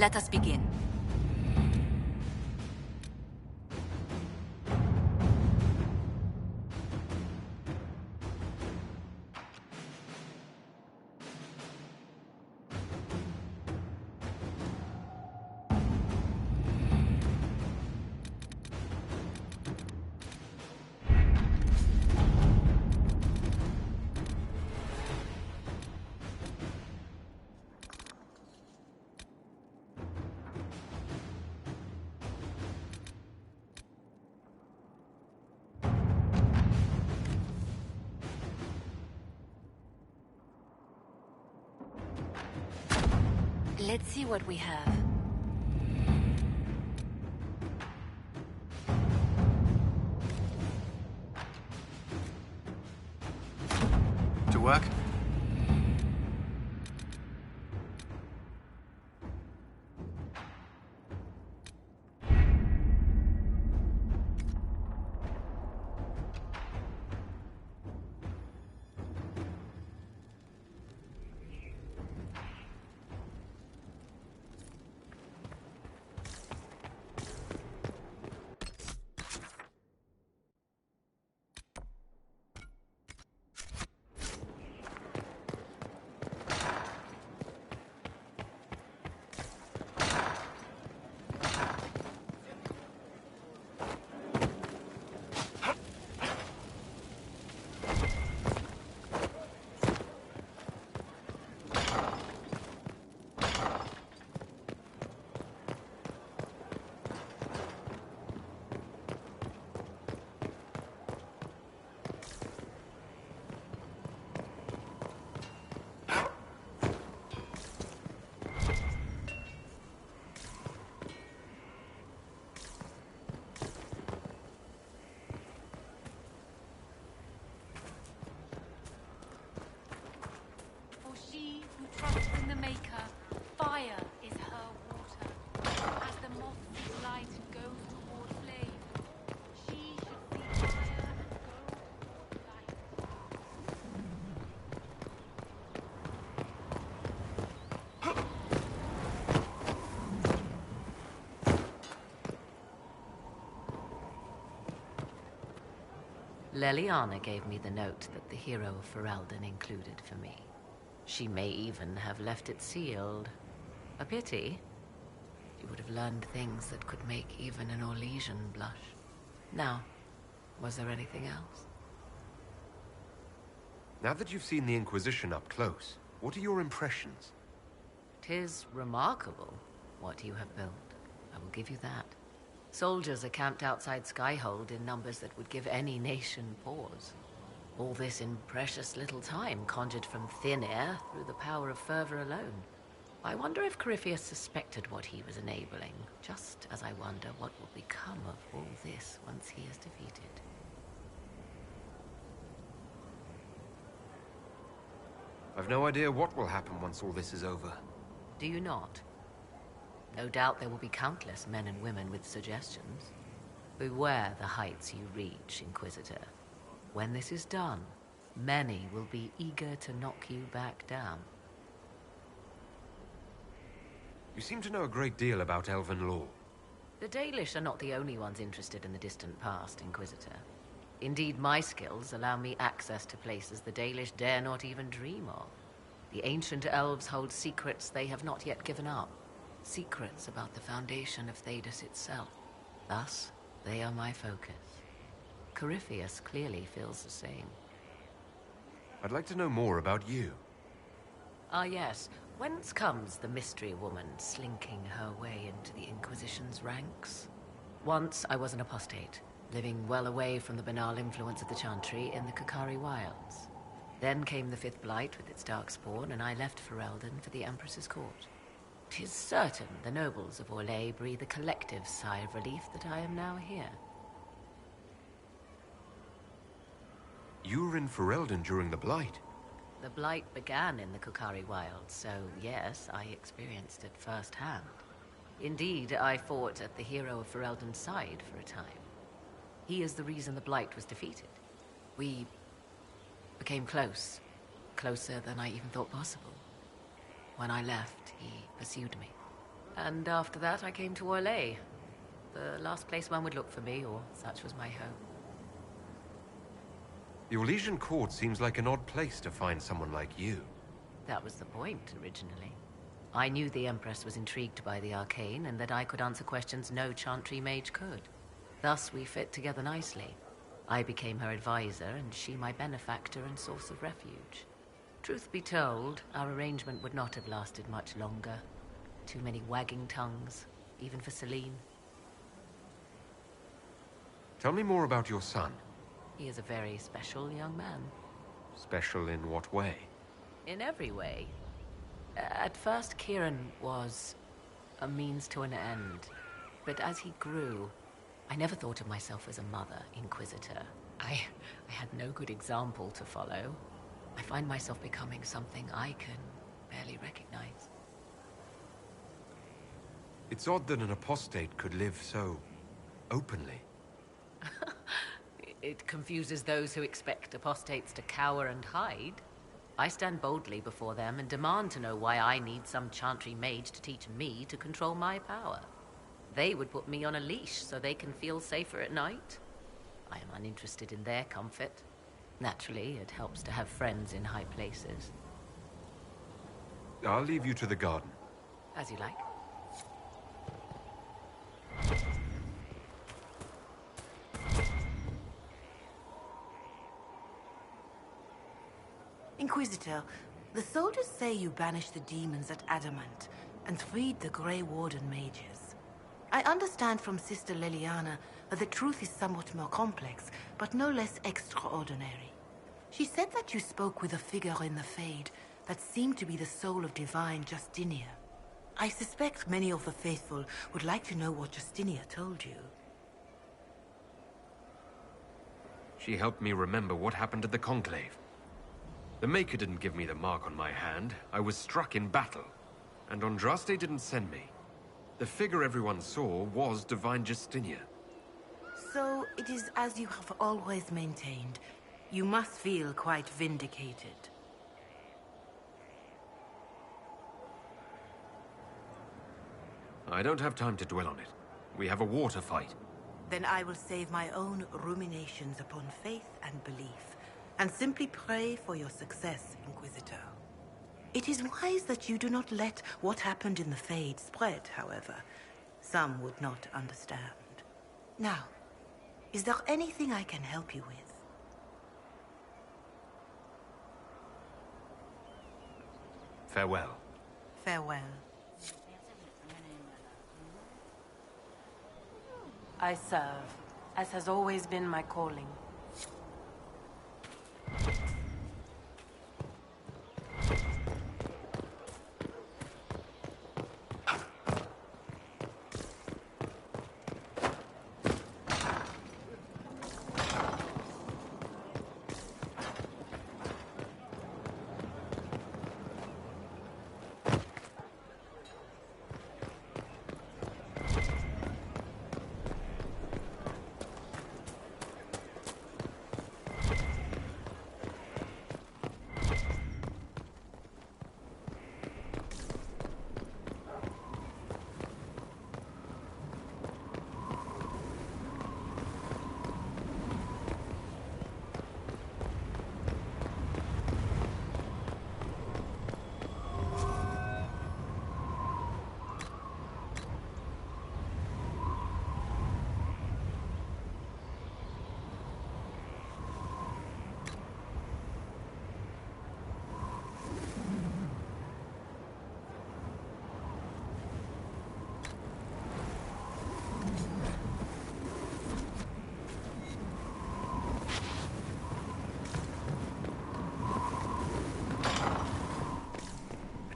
Let us begin. Let's see what we have. To work? Trust in the Maker. Fire is her water. As the moth seeks light and goes toward flame, she should seek fire and go toward light. Leliana gave me the note that the hero of Ferelden included for me. She may even have left it sealed. A pity. She would have learned things that could make even an Orlesian blush. Now, was there anything else? Now that you've seen the Inquisition up close, what are your impressions? 'Tis remarkable what you have built. I will give you that. Soldiers are camped outside Skyhold in numbers that would give any nation pause. All this in precious little time, conjured from thin air through the power of fervor alone. I wonder if Corypheus suspected what he was enabling, just as I wonder what will become of all this once he is defeated. I've no idea what will happen once all this is over. Do you not? No doubt there will be countless men and women with suggestions. Beware the heights you reach, Inquisitor. When this is done, many will be eager to knock you back down. You seem to know a great deal about Elven lore. The Dalish are not the only ones interested in the distant past, Inquisitor. Indeed, my skills allow me access to places the Dalish dare not even dream of. The ancient elves hold secrets they have not yet given up. Secrets about the foundation of Thedas itself. Thus, they are my focus. Corypheus clearly feels the same. I'd like to know more about you. Ah yes, whence comes the mystery woman slinking her way into the Inquisition's ranks? Once I was an apostate, living well away from the banal influence of the Chantry in the Kukari Wilds. Then came the Fifth Blight with its darkspawn, and I left Ferelden for the Empress's court. 'Tis certain the nobles of Orlais breathe a collective sigh of relief that I am now here. You were in Ferelden during the Blight. The Blight began in the Kukari Wilds, so yes, I experienced it firsthand. Indeed, I fought at the hero of Ferelden's side for a time. He is the reason the Blight was defeated. We became close. Closer than I even thought possible. When I left, he pursued me. And after that, I came to Orlais. The last place one would look for me, or such was my hope. The Orlesian court seems like an odd place to find someone like you. That was the point, originally. I knew the Empress was intrigued by the arcane, and that I could answer questions no Chantry mage could. Thus, we fit together nicely. I became her advisor, and she my benefactor and source of refuge. Truth be told, our arrangement would not have lasted much longer. Too many wagging tongues, even for Celine. Tell me more about your son. He is a very special young man. Special in what way? In every way. At first, Kieran was a means to an end. But as he grew, I never thought of myself as a mother inquisitor. I had no good example to follow. I find myself becoming something I can barely recognize. It's odd that an apostate could live so openly. It confuses those who expect apostates to cower and hide. I stand boldly before them and demand to know why I need some Chantry mage to teach me to control my power. They would put me on a leash so they can feel safer at night. I am uninterested in their comfort. Naturally, it helps to have friends in high places. I'll leave you to the garden. As you like. Inquisitor, the soldiers say you banished the demons at Adamant and freed the Grey Warden mages. I understand from Sister Leliana that the truth is somewhat more complex, but no less extraordinary. She said that you spoke with a figure in the Fade that seemed to be the soul of divine Justinia. I suspect many of the faithful would like to know what Justinia told you. She helped me remember what happened at the Conclave. The Maker didn't give me the mark on my hand. I was struck in battle. And Andraste didn't send me. The figure everyone saw was Divine Justinia. So it is as you have always maintained. You must feel quite vindicated. I don't have time to dwell on it. We have a war to fight. Then I will save my own ruminations upon faith and belief, and simply pray for your success, Inquisitor. It is wise that you do not let what happened in the Fade spread, however. Some would not understand. Now, is there anything I can help you with? Farewell. Farewell. I serve, as has always been my calling.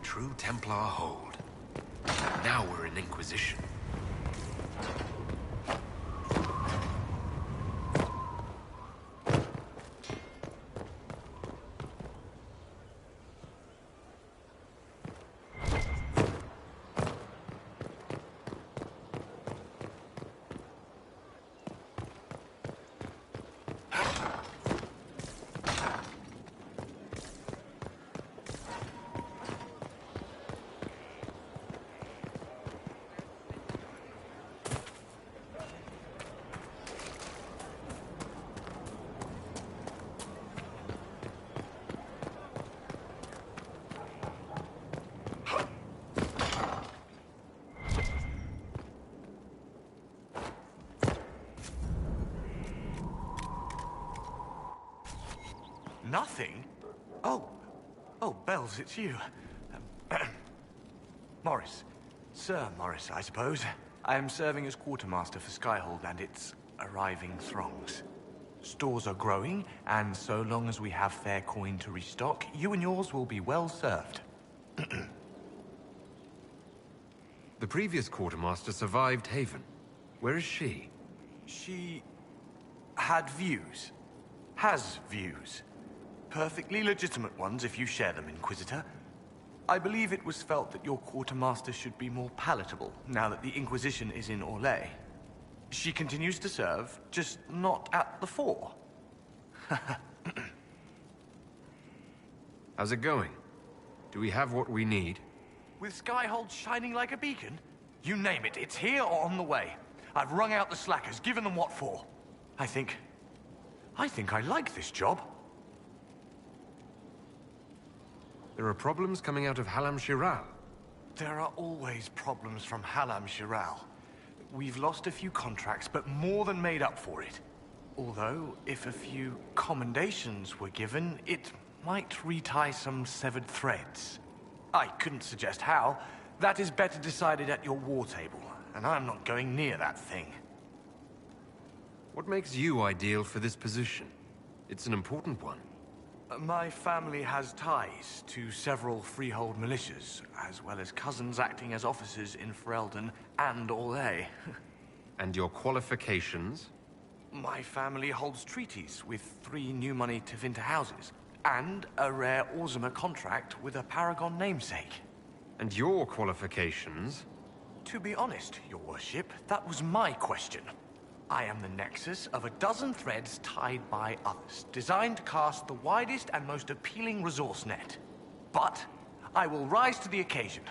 True Templar hold. Now we're in Inquisition. Nothing? Oh. Oh, Bells, it's you. Morris. Sir Morris, I suppose. I am serving as quartermaster for Skyhold and its arriving throngs. Stores are growing, and so long as we have fair coin to restock, you and yours will be well served. The previous quartermaster survived Haven. Where is she? She had views. Has views. Perfectly legitimate ones if you share them, Inquisitor. I believe it was felt that your quartermaster should be more palatable now that the Inquisition is in Orlais. She continues to serve, just not at the fore. How's it going? Do we have what we need? With Skyhold shining like a beacon? You name it, it's here or on the way. I've wrung out the slackers, given them what for. I think I like this job. There are problems coming out of Halam Shiral. There are always problems from Halam Shiral. We've lost a few contracts, but more than made up for it. Although, if a few commendations were given, it might retie some severed threads. I couldn't suggest how. That is better decided at your war table, and I'm not going near that thing. What makes you ideal for this position? It's an important one. My family has ties to several freehold militias, as well as cousins acting as officers in Ferelden and Orlais. And your qualifications? My family holds treaties with 3 new money Tevinter houses, and a rare Orzuma contract with a Paragon namesake. And your qualifications? To be honest, your worship, that was my question. I am the nexus of a dozen threads tied by others, designed to cast the widest and most appealing resource net. But I will rise to the occasion.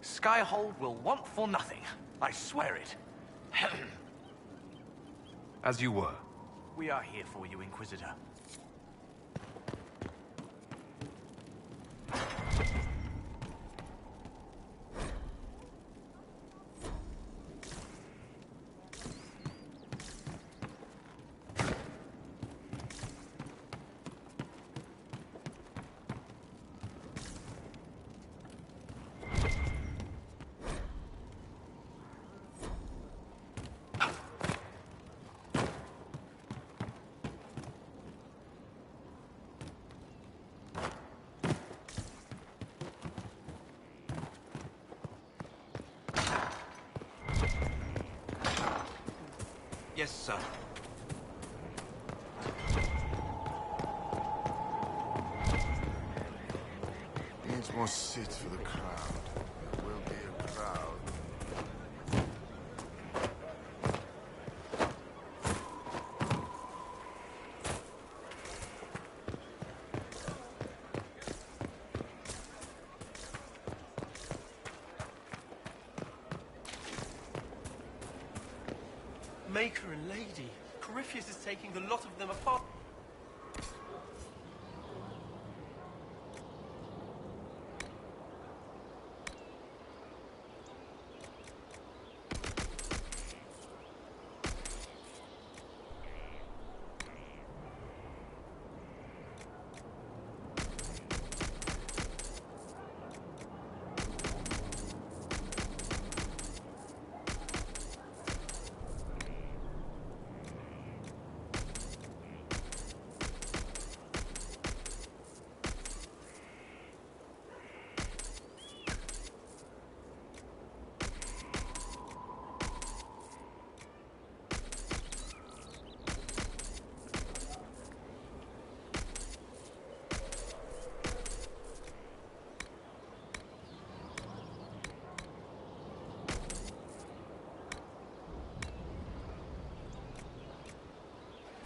Skyhold will want for nothing. I swear it. As you were. We are here for you, Inquisitor. Yes, sir. Needs more seats for the crowd. There will be a crowd. Maker and Lady. Corypheus is taking the lot of them apart.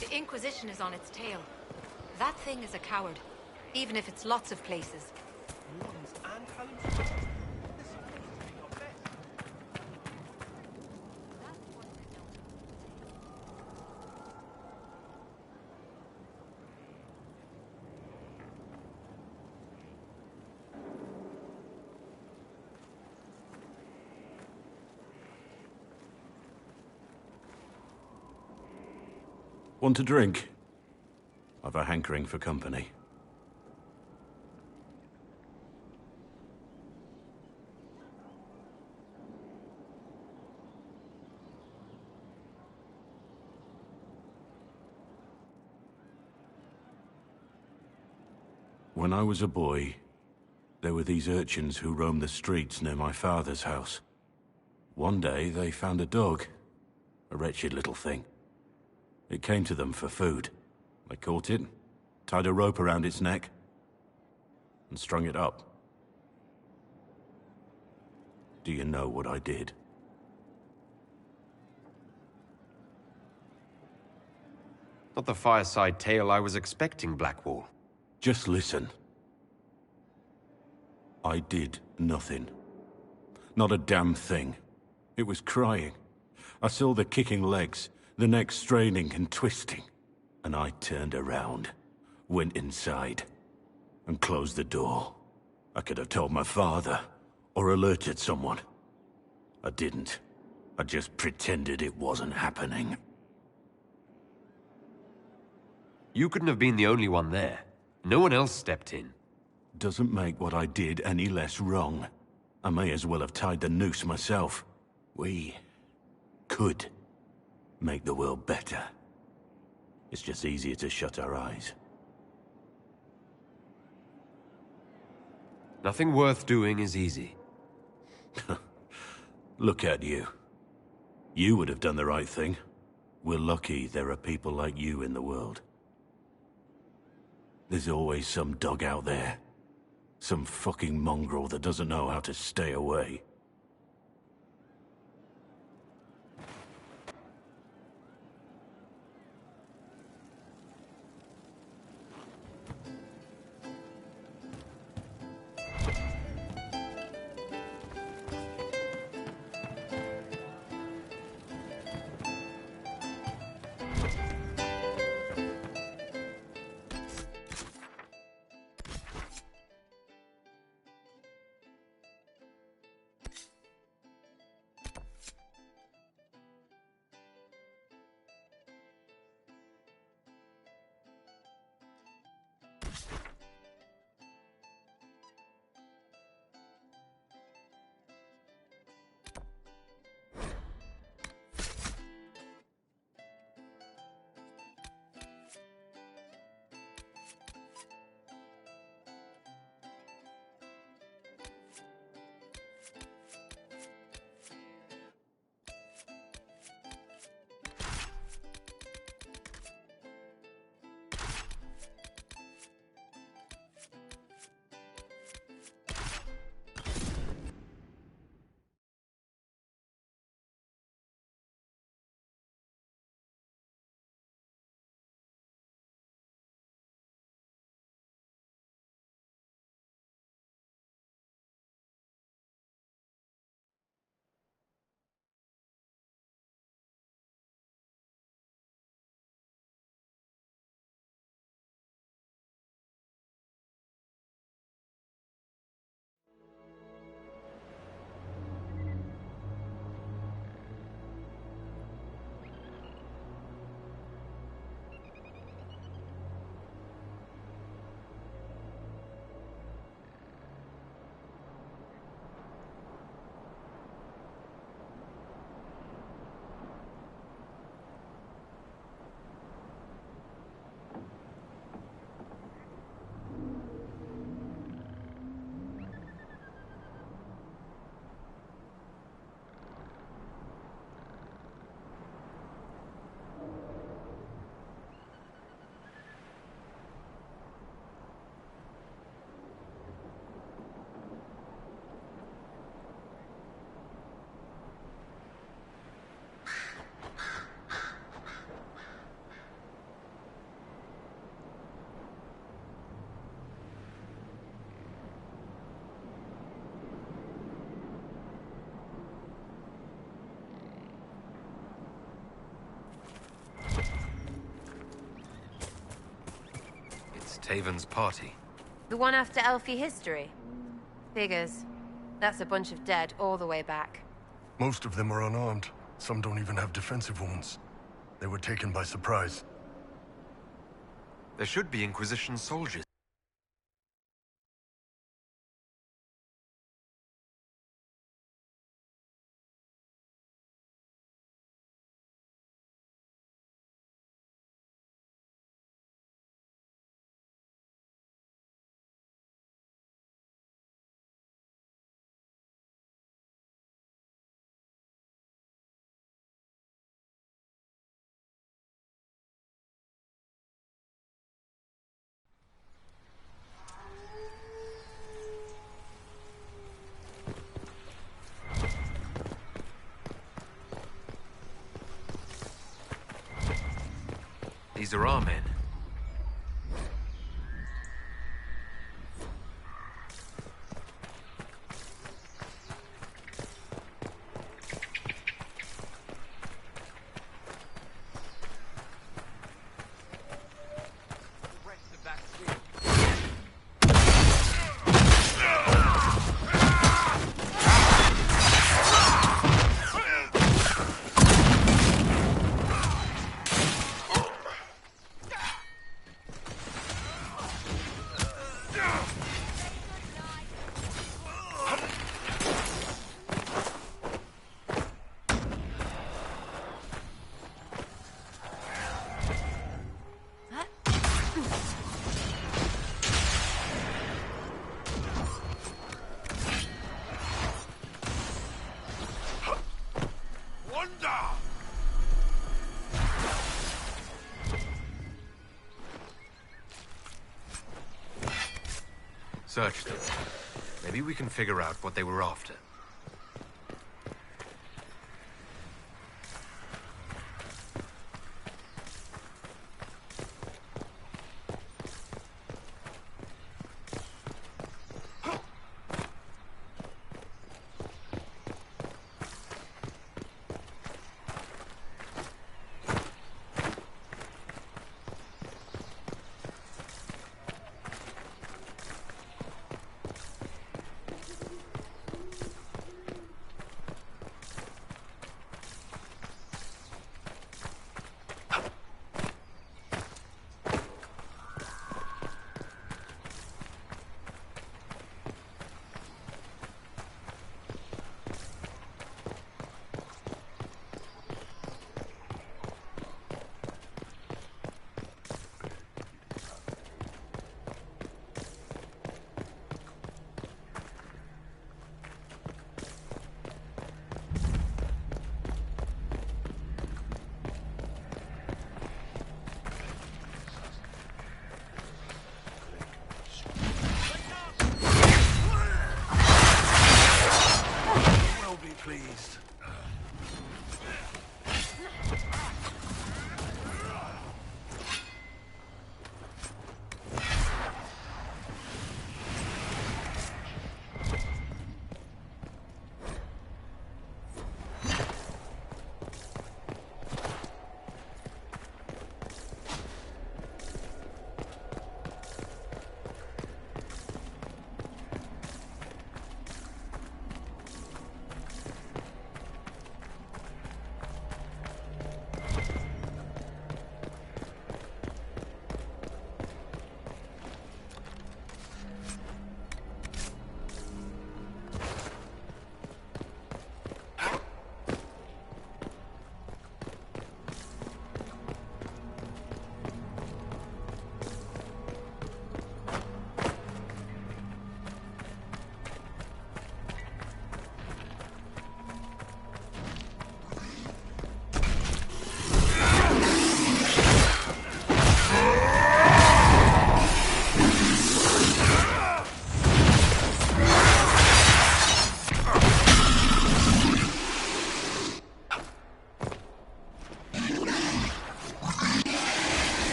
The Inquisition is on its tail. That thing is a coward, even if it's lots of places. Wardens and Halam. This is our best. Want a drink? I've a hankering for company. When I was a boy, there were these urchins who roamed the streets near my father's house. One day, they found a dog. A wretched little thing. It came to them for food. They caught it, tied a rope around its neck, and strung it up. Do you know what I did? Not the fireside tale I was expecting, Blackwall. Just listen. I did nothing. Not a damn thing. It was crying. I saw the kicking legs, the neck straining and twisting. And I turned around, went inside, and closed the door. I could have told my father, or alerted someone. I didn't. I just pretended it wasn't happening. You couldn't have been the only one there. No one else stepped in. Doesn't make what I did any less wrong. I may as well have tied the noose myself. We could make the world better. It's just easier to shut our eyes. Nothing worth doing is easy. Look at you. You would have done the right thing. We're lucky there are people like you in the world. There's always some dog out there. Some fucking mongrel that doesn't know how to stay away. Taven's party. The one after Elfie history? Figures. That's a bunch of dead all the way back. Most of them are unarmed. Some don't even have defensive wounds. They were taken by surprise. There should be Inquisition soldiers. These are our men. Search them. Maybe we can figure out what they were after. Pleased.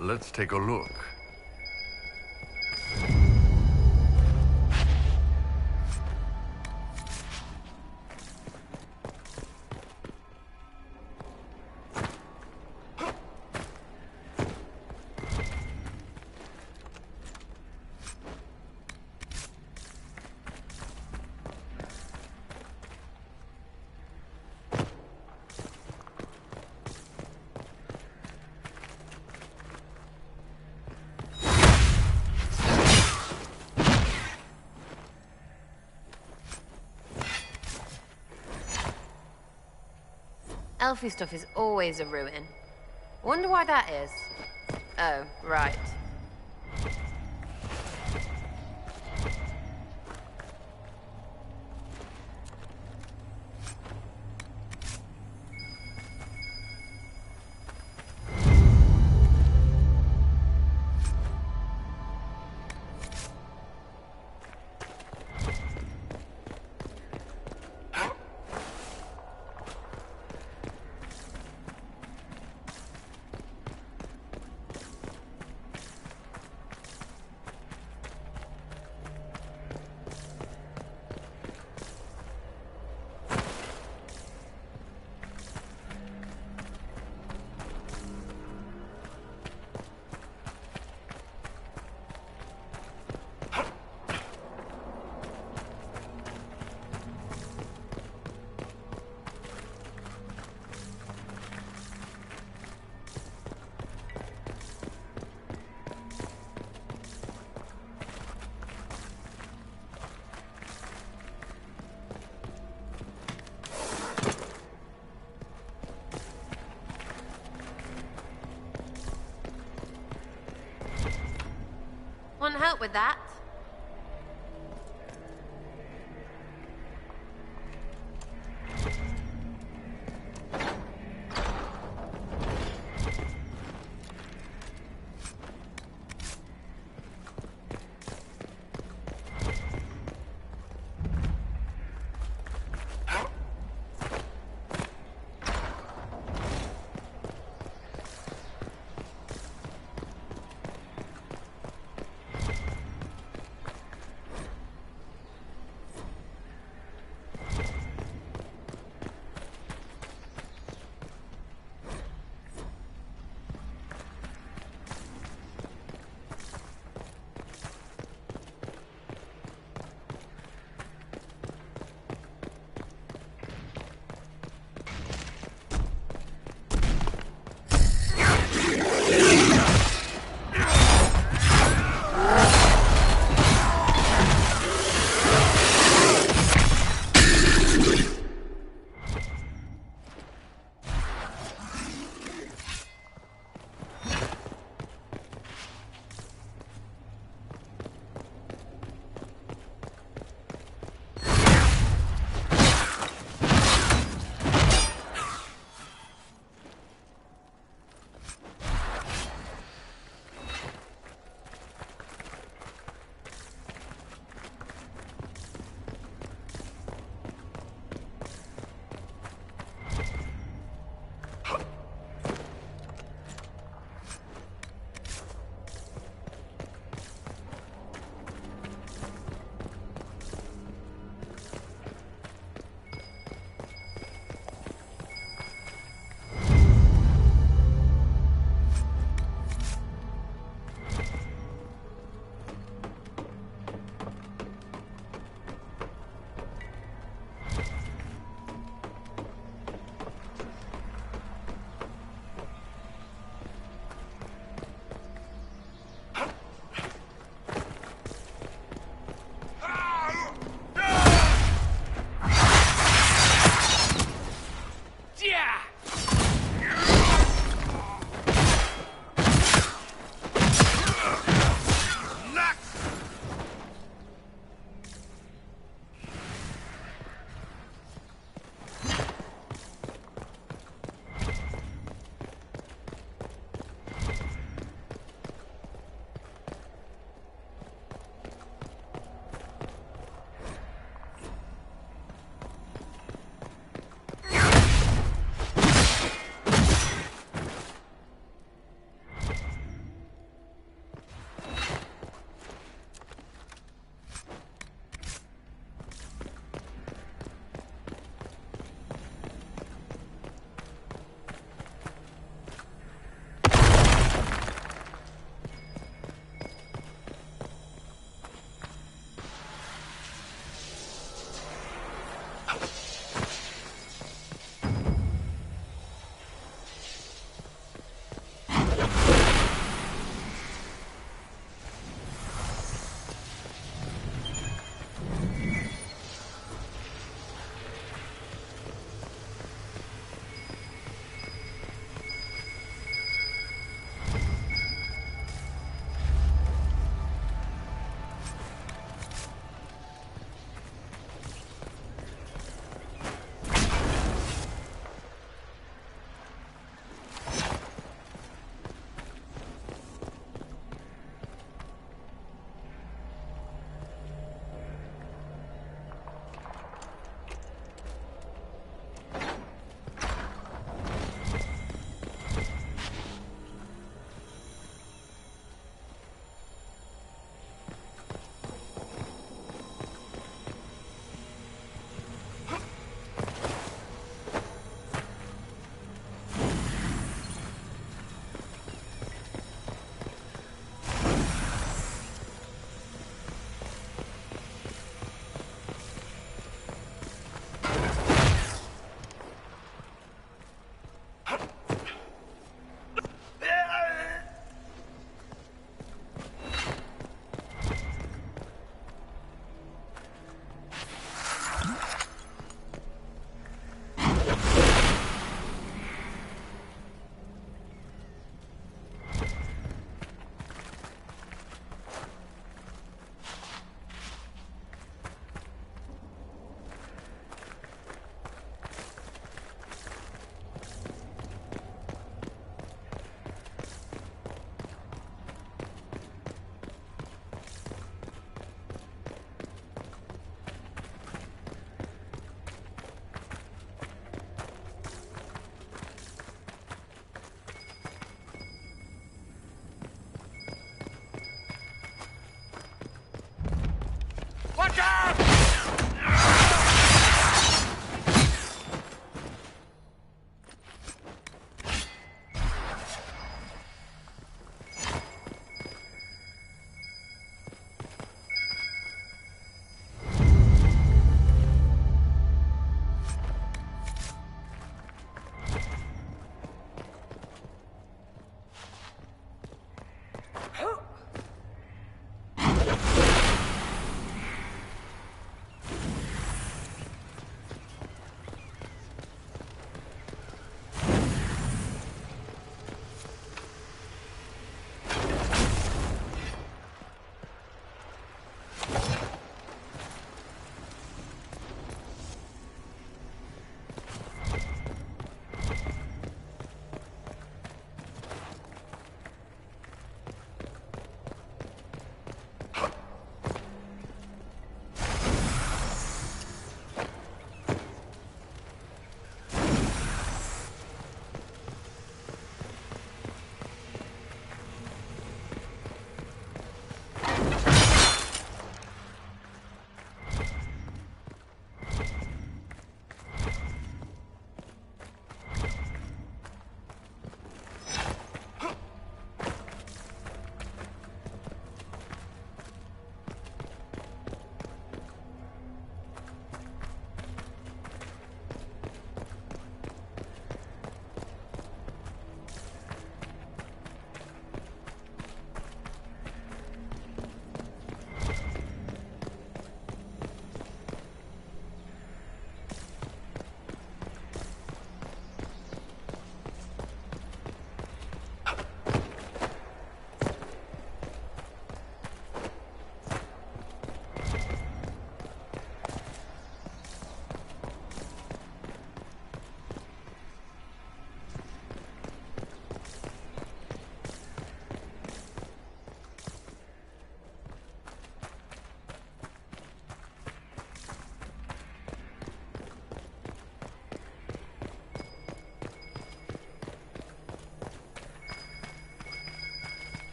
Let's take a look. Elfie stuff is always a ruin. Wonder why that is. Oh, right. Anyone help with that?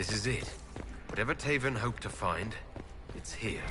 This is it. Whatever Taven hoped to find, it's here.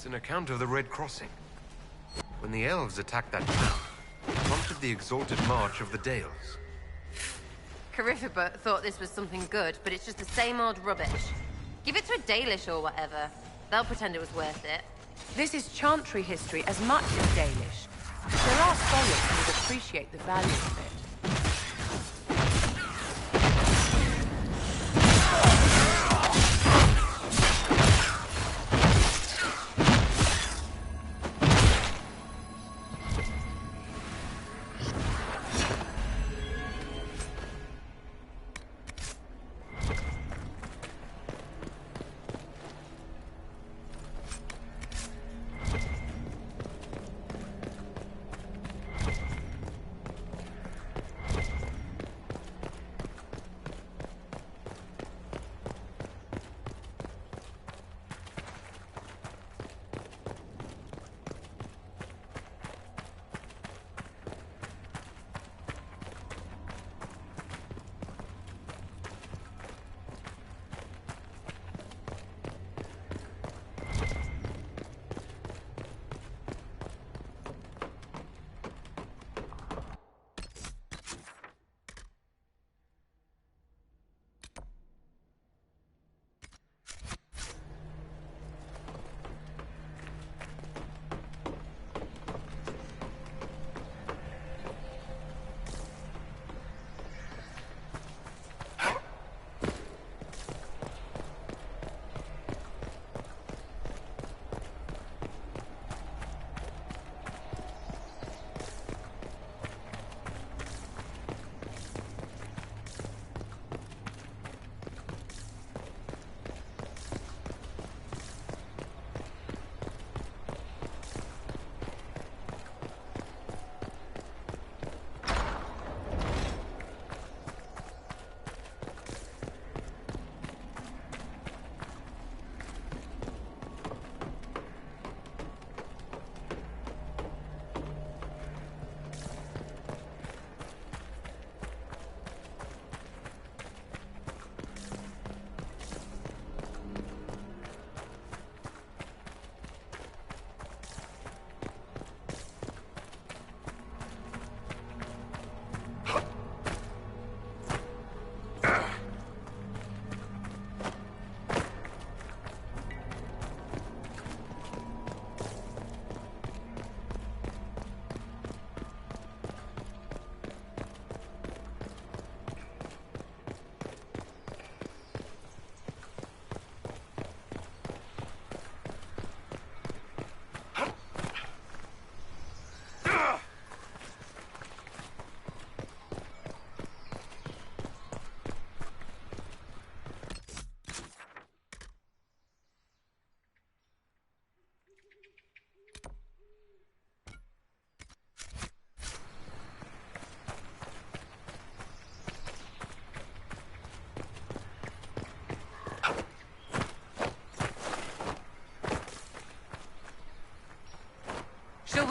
It's an account of the Red Crossing. When the elves attacked that town, it prompted the exalted march of the Dales. Carifibut thought this was something good, but it's just the same old rubbish. Give it to a Dalish or whatever. They'll pretend it was worth it. This is Chantry history as much as Dalish. There are scholars who would appreciate the value of it.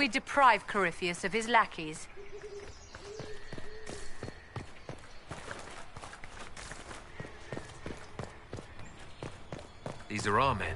we deprive Corypheus of his lackeys? These are our men.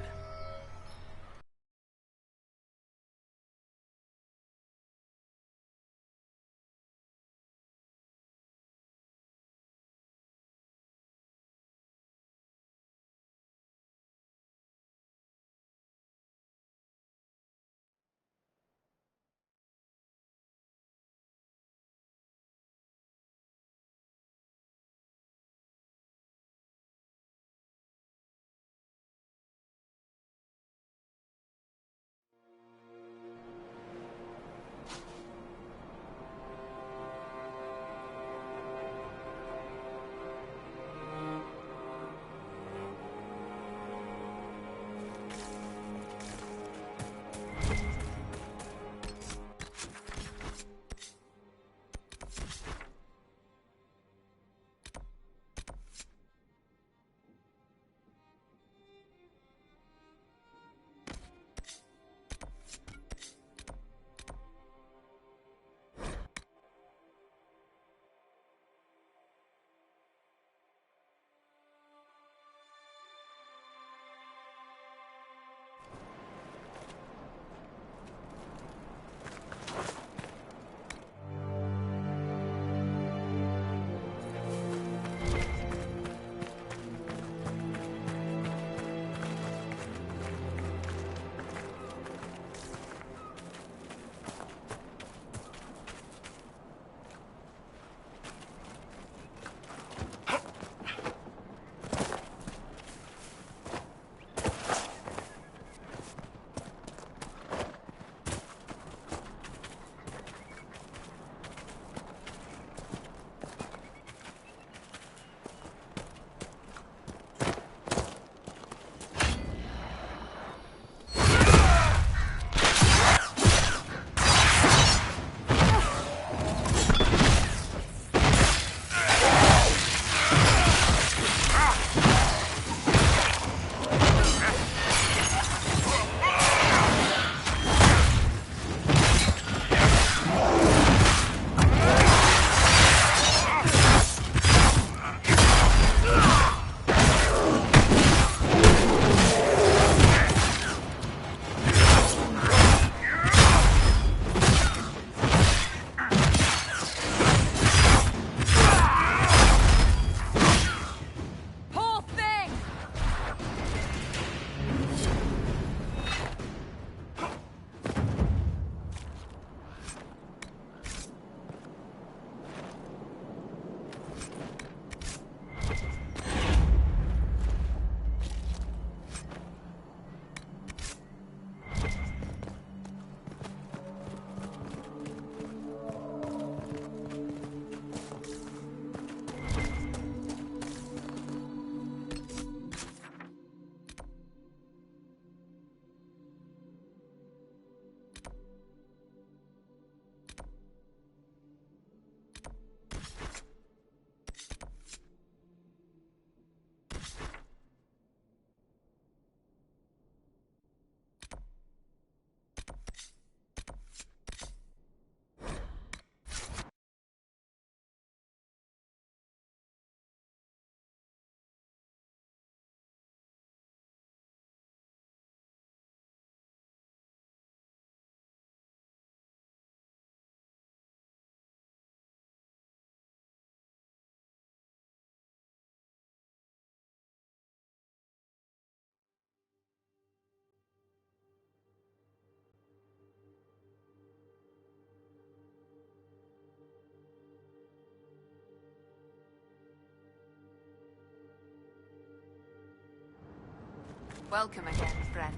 Welcome again, friend.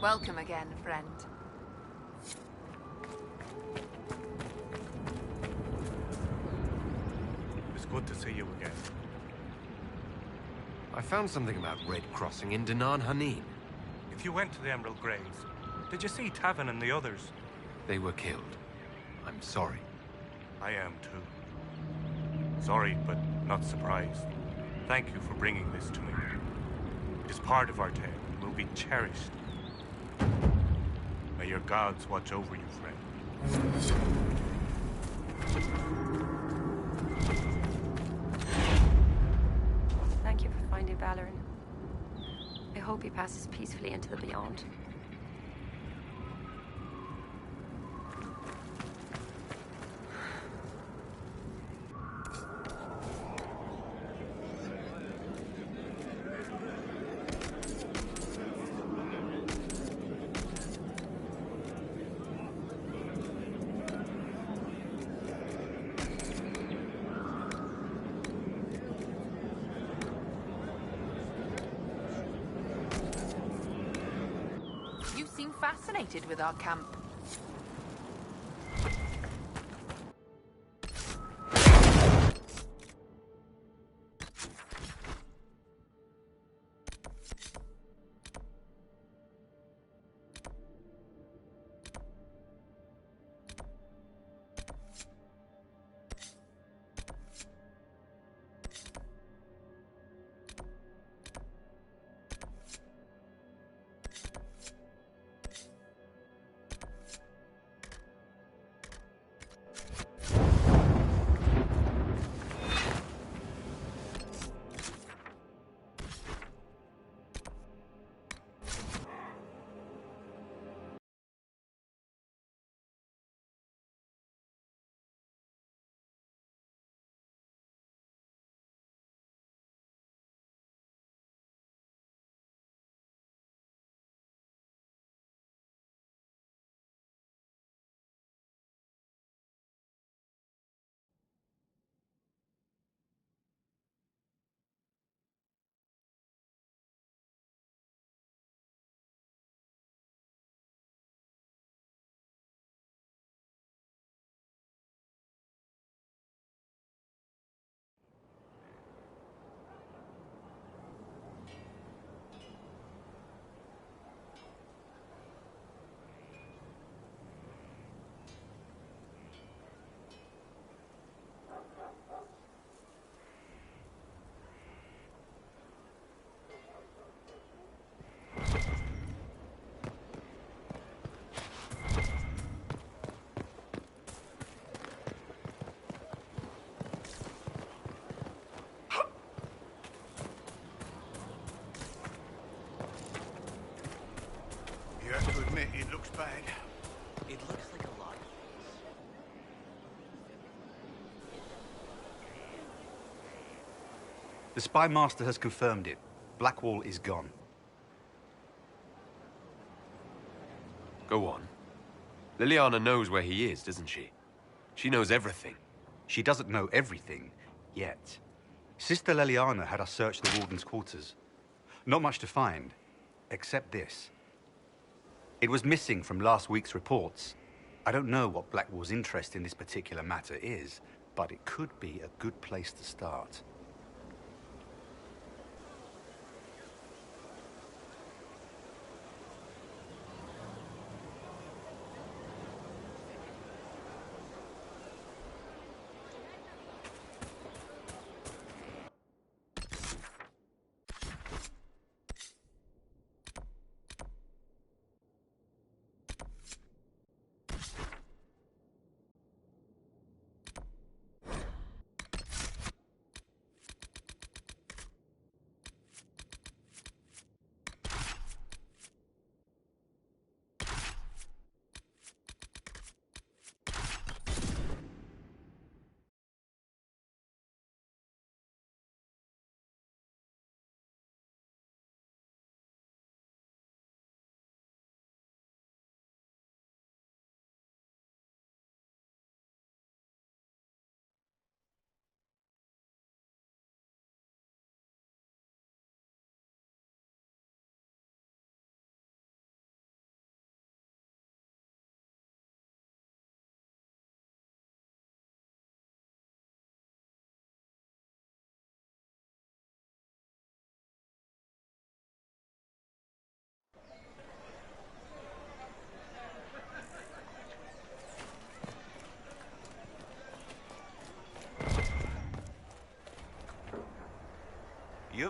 Welcome again, friend. It's good to see you again. I found something about Red Crossing in Danan Hanin. If you went to the Emerald Graves, did you see Tavin and the others? They were killed. I'm sorry. I am too. Sorry, but not surprised. Thank you for bringing this to me. It is part of our tale and will be cherished. May your gods watch over you, friend. Thank you for finding Valoran. I hope he passes peacefully into the beyond. You seem fascinated with our camp. You have to admit, it looks bad. It looks like a lot. The Spy Master has confirmed it. Blackwall is gone. Go on. Liliana knows where he is, doesn't she? She knows everything. She doesn't know everything, yet. Sister Leliana had us search the Warden's quarters. Not much to find, except this. It was missing from last week's reports. I don't know what Blackwall's interest in this particular matter is, but it could be a good place to start.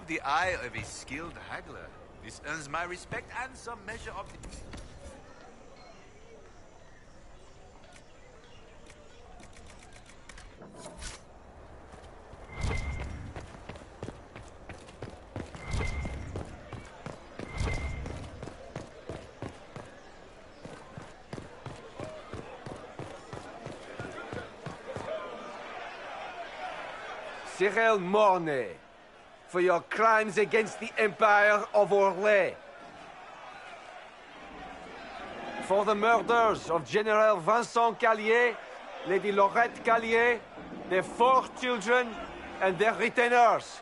have the eye of a skilled haggler. This earns my respect and some measure of the... Cyril Mornay, for your crimes against the Empire of Orlais. For the murders of General Vincent Callier, Lady Laurette Callier, their 4 children, and their retainers.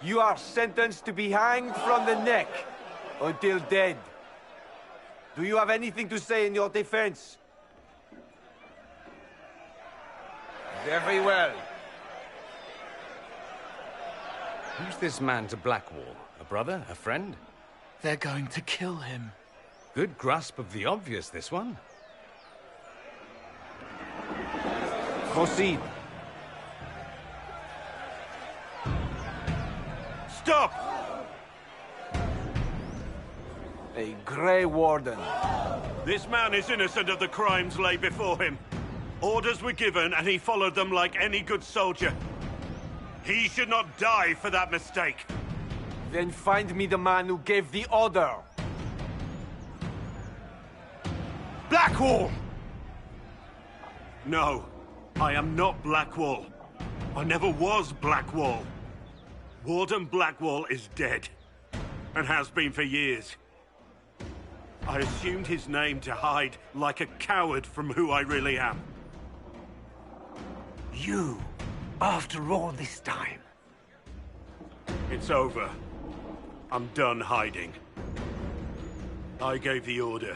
You are sentenced to be hanged from the neck until dead. Do you have anything to say in your defense? Very well. Who's this man to Blackwall? A brother? A friend? They're going to kill him. Good grasp of the obvious, this one. Proceed. Stop! A Grey Warden. This man is innocent of the crimes laid before him. Orders were given, and he followed them like any good soldier. He should not die for that mistake. Then find me the man who gave the order. Blackwall! No, I am not Blackwall. I never was Blackwall. Warden Blackwall is dead, and has been for years. I assumed his name to hide like a coward from who I really am. You, after all this time. It's over. I'm done hiding. I gave the order.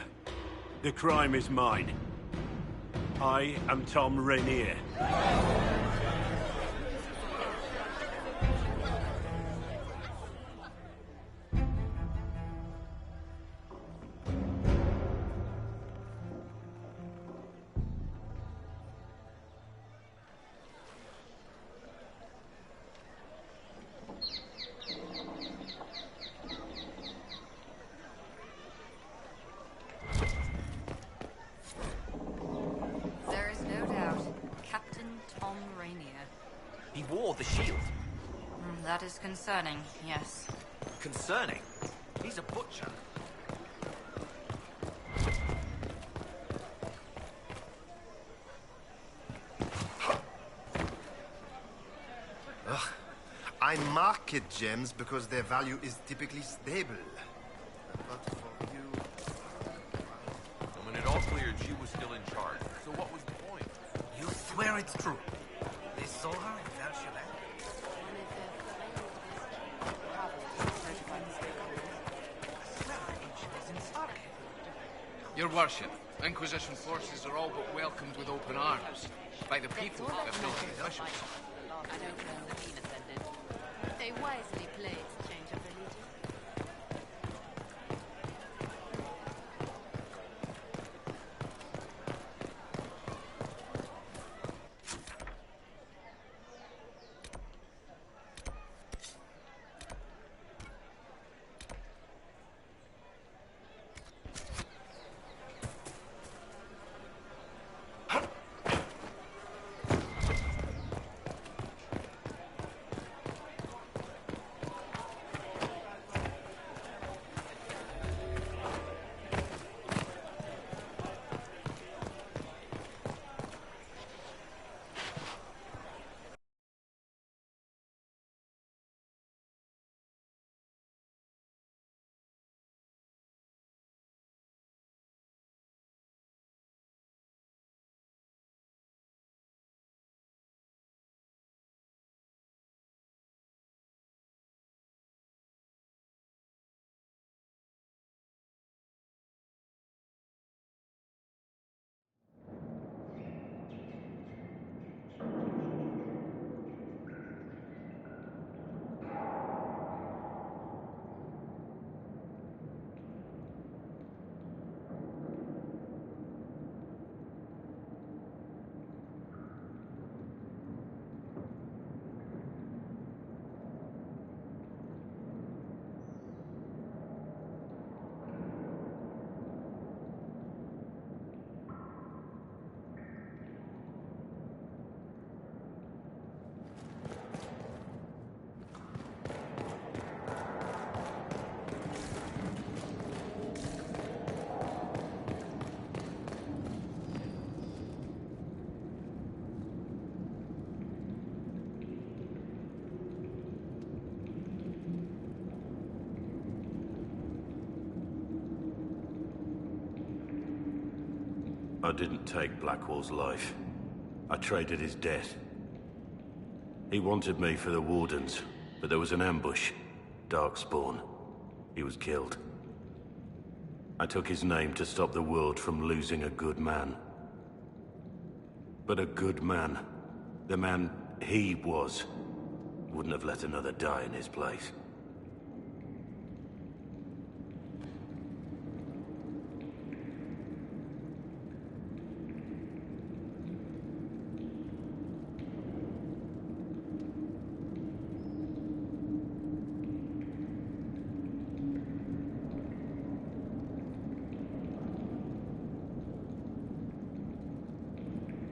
The crime is mine. I am Tom Rainier. There is no doubt. Captain Tom Rainier. He wore the shield. That is concerning, yes. Concerning? He's a butcher. Ugh. I market gems because their value is typically stable. But for you... And when it all cleared, she was still in charge. So what was the point? You swear it's true. They saw her in Vel'Shalan. Your worship, Inquisition forces are all but welcomed with open arms. By the people, if not the officials. I don't know the Queen offended. They wisely played to change of religion. didn't take Blackwall's life. I traded his death. He wanted me for the Wardens, but there was an ambush. Darkspawn. He was killed. I took his name to stop the world from losing a good man. But a good man, the man he was, wouldn't have let another die in his place.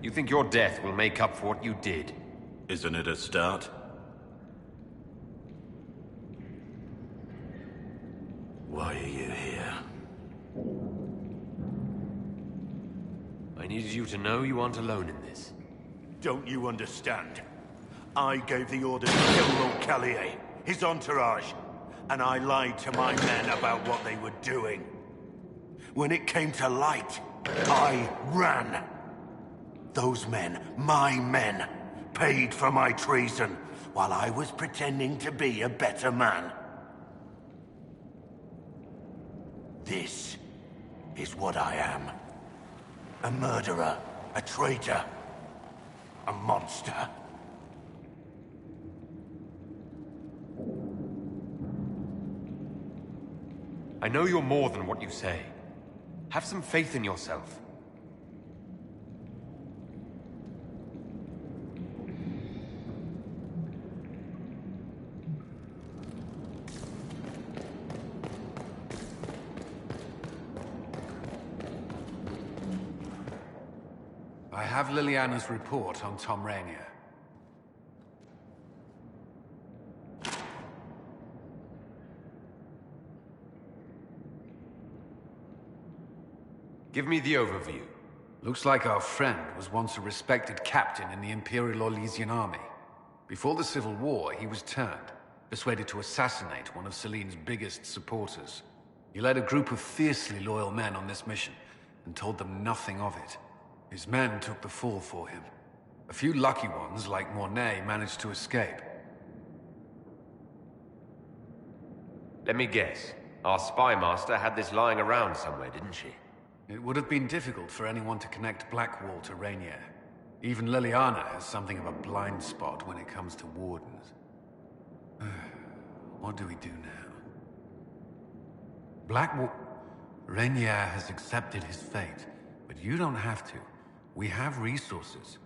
You think your death will make up for what you did? Isn't it a start? Why are you here? I needed you to know you aren't alone in this. Don't you understand? I gave the order to kill Lord Callier, his entourage, and I lied to my men about what they were doing. When it came to light, I ran. Those men, my men, paid for my treason, while I was pretending to be a better man. This is what I am. A murderer, a traitor, a monster. I know you're more than what you say. Have some faith in yourself. I have Liliana's report on Thom Rainier. Give me the overview. Looks like our friend was once a respected captain in the Imperial Orlesian army. Before the Civil War, he was turned, persuaded to assassinate one of Celene's biggest supporters. He led a group of fiercely loyal men on this mission, and told them nothing of it. His men took the fall for him. A few lucky ones, like Mornay, managed to escape. Let me guess. Our spy master had this lying around somewhere, didn't she? It would have been difficult for anyone to connect Blackwall to Rainier. Even Liliana has something of a blind spot when it comes to Wardens. What do we do now? Blackwall... Rainier has accepted his fate, but you don't have to. We have resources.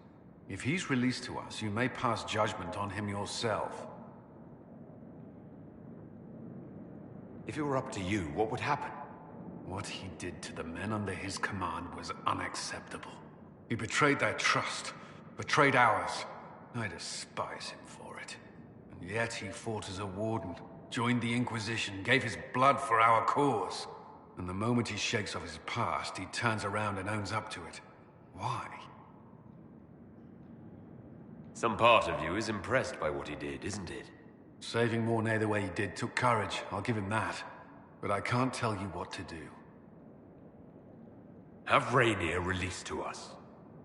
If he's released to us, you may pass judgment on him yourself. If it were up to you, what would happen? What he did to the men under his command was unacceptable. He betrayed their trust, betrayed ours. I despise him for it. And yet he fought as a warden, joined the Inquisition, gave his blood for our cause. And the moment he shakes off his past, he turns around and owns up to it. Why? Some part of you is impressed by what he did, isn't it? Saving Mornay the way he did took courage, I'll give him that. But I can't tell you what to do. Have Rainier released to us.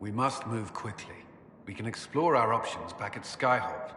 We must move quickly. We can explore our options back at Skyhold.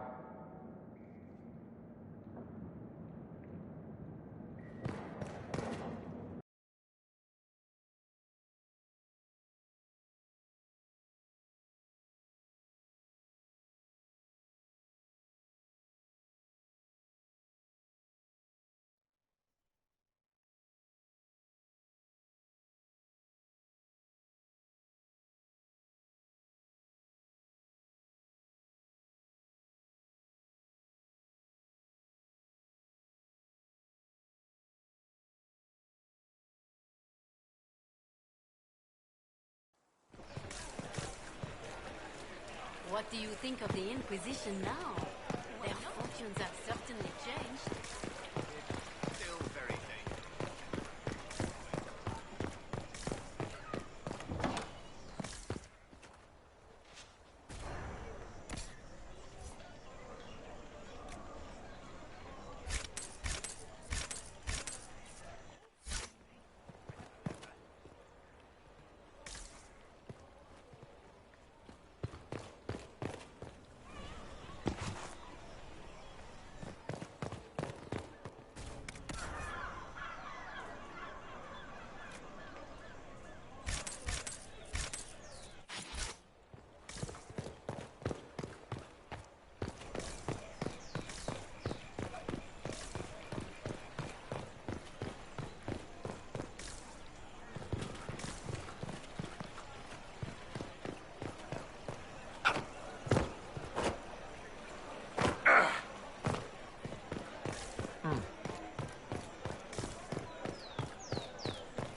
What do you think of the Inquisition now? Their fortunes have certainly changed. Still very dangerous.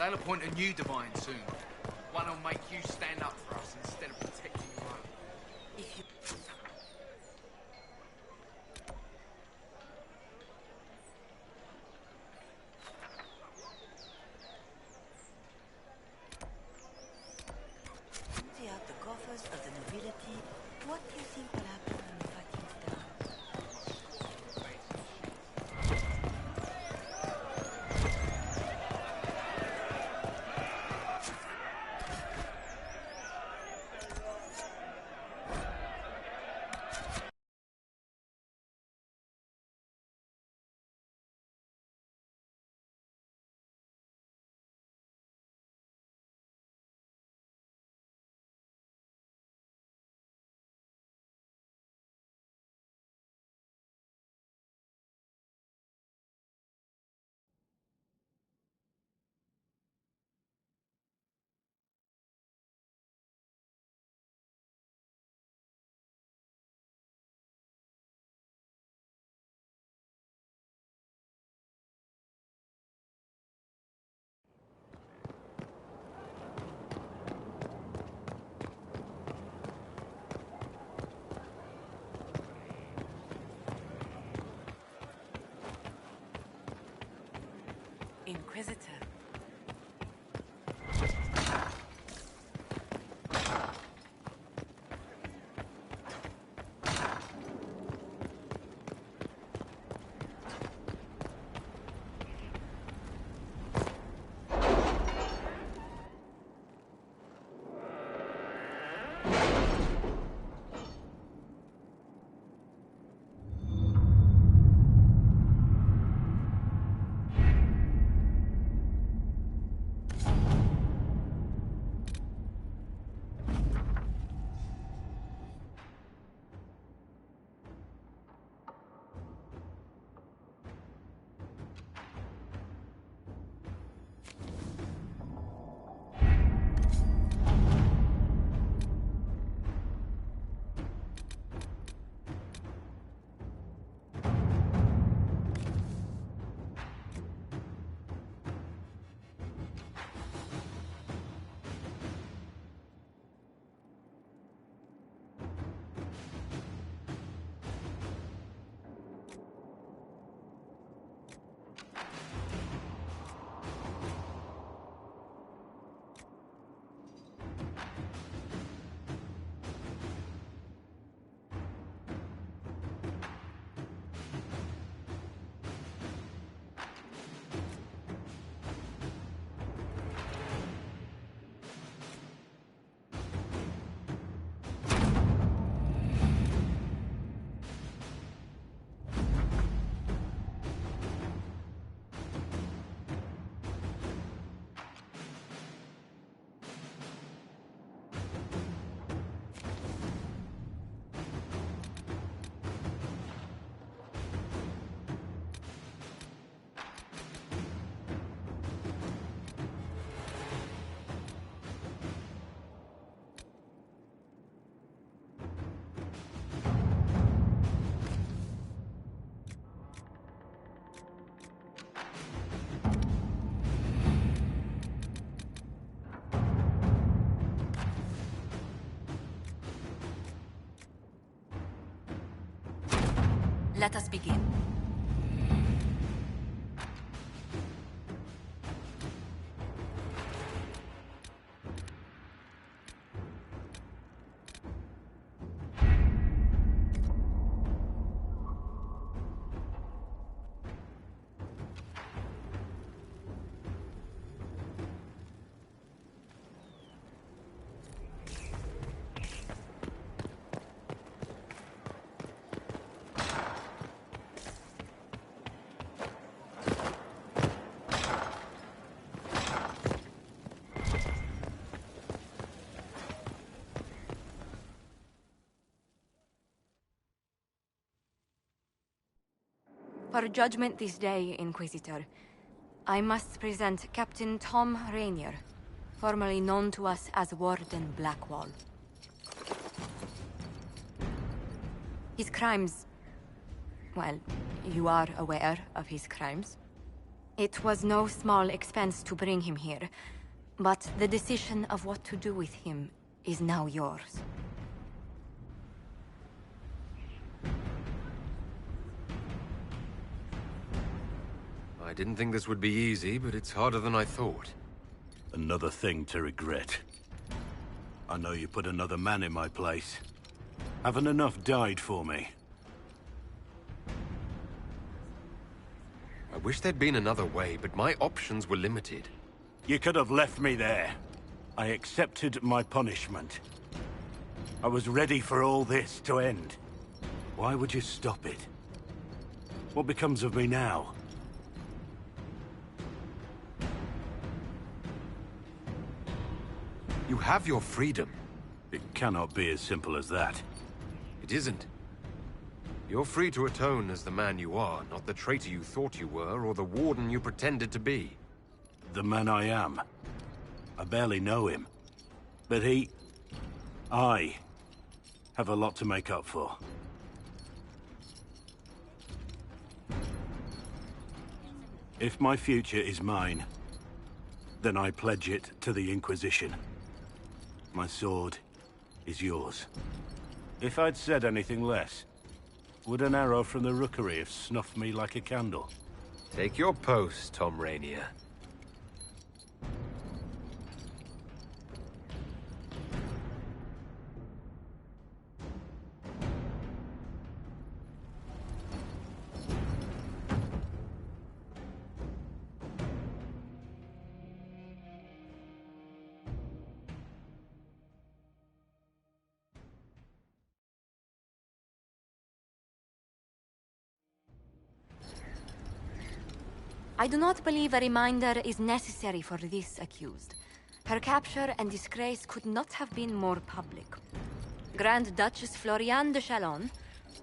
They'll appoint a new divine soon. One who'll make you stand up for us instead of protecting your own. If you... Empty out the coffers of the nobility. What do you think will happen when the fighting's done? Inquisitor. Let us begin. For judgment this day, Inquisitor, I must present Captain Tom Rainier, formerly known to us as Warden Blackwall. His crimes... well, you are aware of his crimes. It was no small expense to bring him here, but the decision of what to do with him is now yours. I didn't think this would be easy, but it's harder than I thought. Another thing to regret. I know you put another man in my place. Haven't enough died for me. I wish there'd been another way, but my options were limited. You could have left me there. I accepted my punishment. I was ready for all this to end. Why would you stop it? What becomes of me now? You have your freedom. It cannot be as simple as that. It isn't. You're free to atone as the man you are, not the traitor you thought you were, or the warden you pretended to be. The man I am. I barely know him. But I have a lot to make up for. If my future is mine, then I pledge it to the Inquisition. My sword is yours. If I'd said anything less, would an arrow from the rookery have snuffed me like a candle? Take your post, Tom Rainier. I do not believe a reminder is necessary for this accused. Her capture and disgrace could not have been more public. Grand Duchess Floriane de Chalon,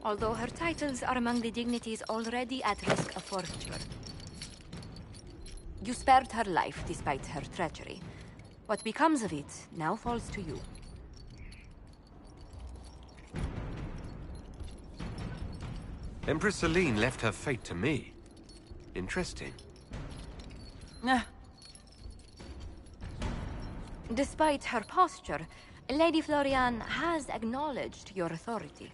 although her titles are among the dignities already at risk of forfeiture. You spared her life despite her treachery. What becomes of it now falls to you. Empress Celine left her fate to me. Interesting. Despite her posture, Lady Floriane has acknowledged your authority.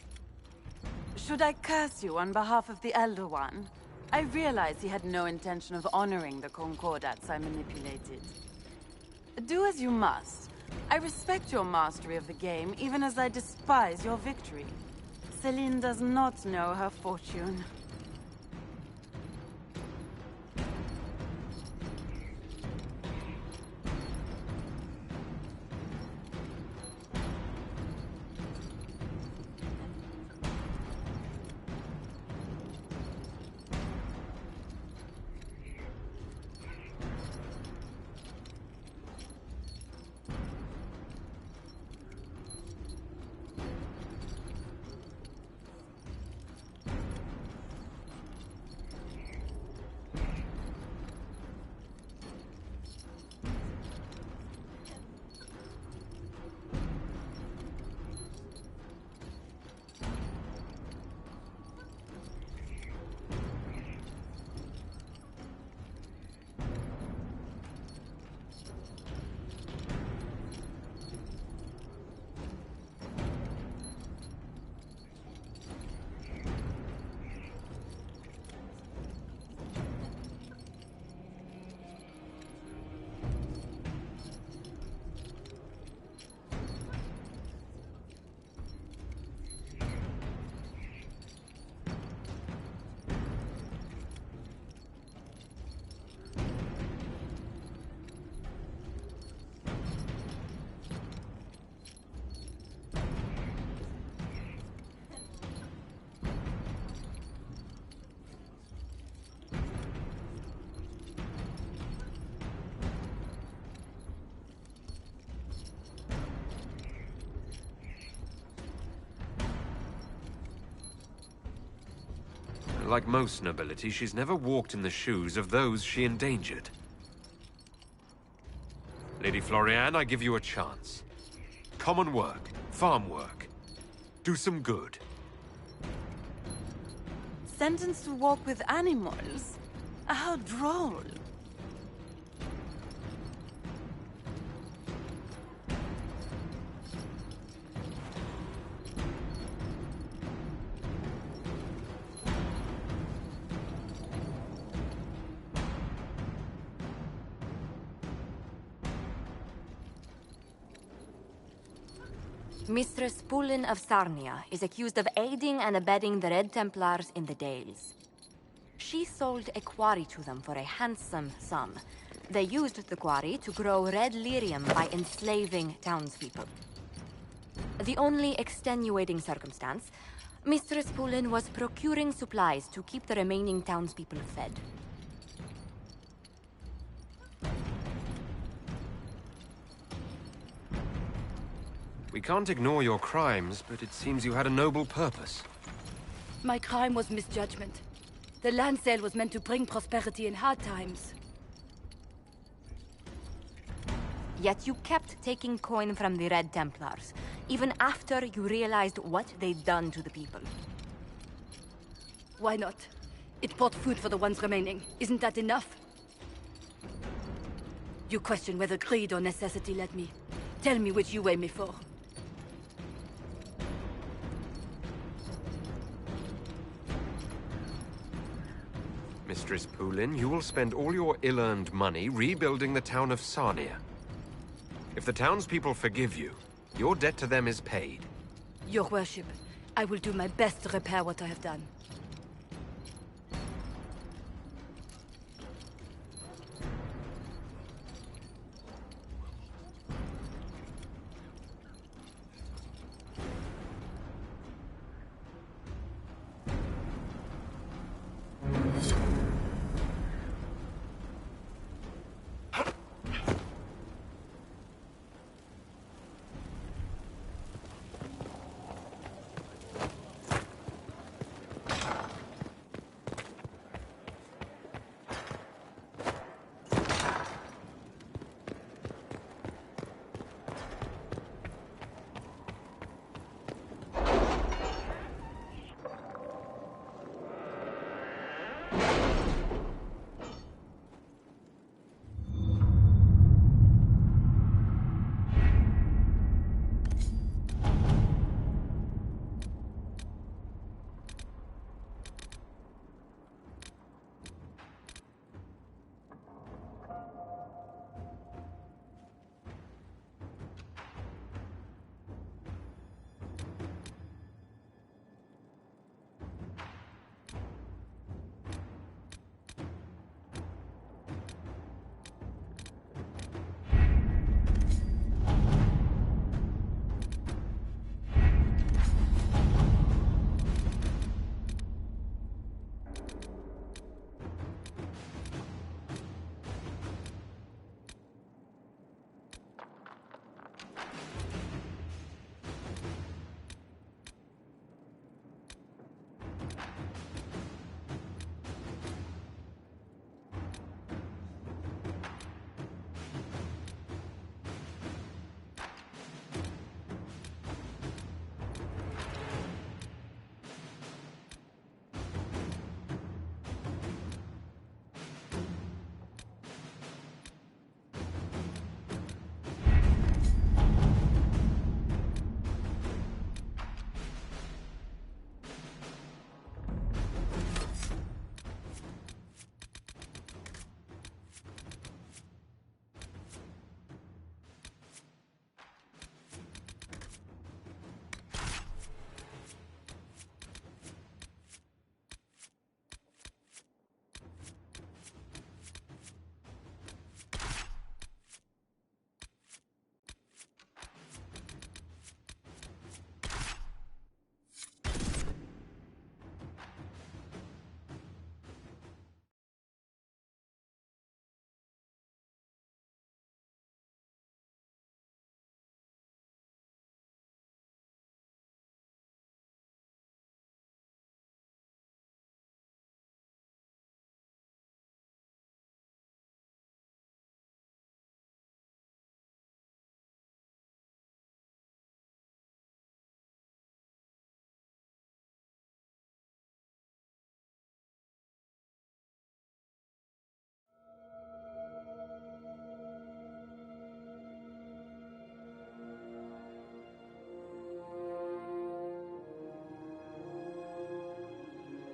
Should I curse you on behalf of the Elder One? I realize he had no intention of honoring the concordats I manipulated. Do as you must. I respect your mastery of the game, even as I despise your victory. Celine does not know her fortune. Like most nobility, she's never walked in the shoes of those she endangered. Lady Floriane, I give you a chance. Common work, farm work. Do some good. Sentenced to walk with animals? How droll. Mistress Pulin of Sarnia is accused of aiding and abetting the Red Templars in the Dales. She sold a quarry to them for a handsome sum. They used the quarry to grow red lyrium by enslaving townspeople. The only extenuating circumstance, Mistress Pulin was procuring supplies to keep the remaining townspeople fed. We can't ignore your crimes, but it seems you had a noble purpose. My crime was misjudgment. The land sale was meant to bring prosperity in hard times. Yet you kept taking coin from the Red Templars, even after you realized what they'd done to the people. Why not? It bought food for the ones remaining. Isn't that enough? You question whether greed or necessity led me. Tell me which you weigh me for. Mistress Pulin, you will spend all your ill-earned money rebuilding the town of Sarnia. If the townspeople forgive you, your debt to them is paid. Your worship, I will do my best to repair what I have done.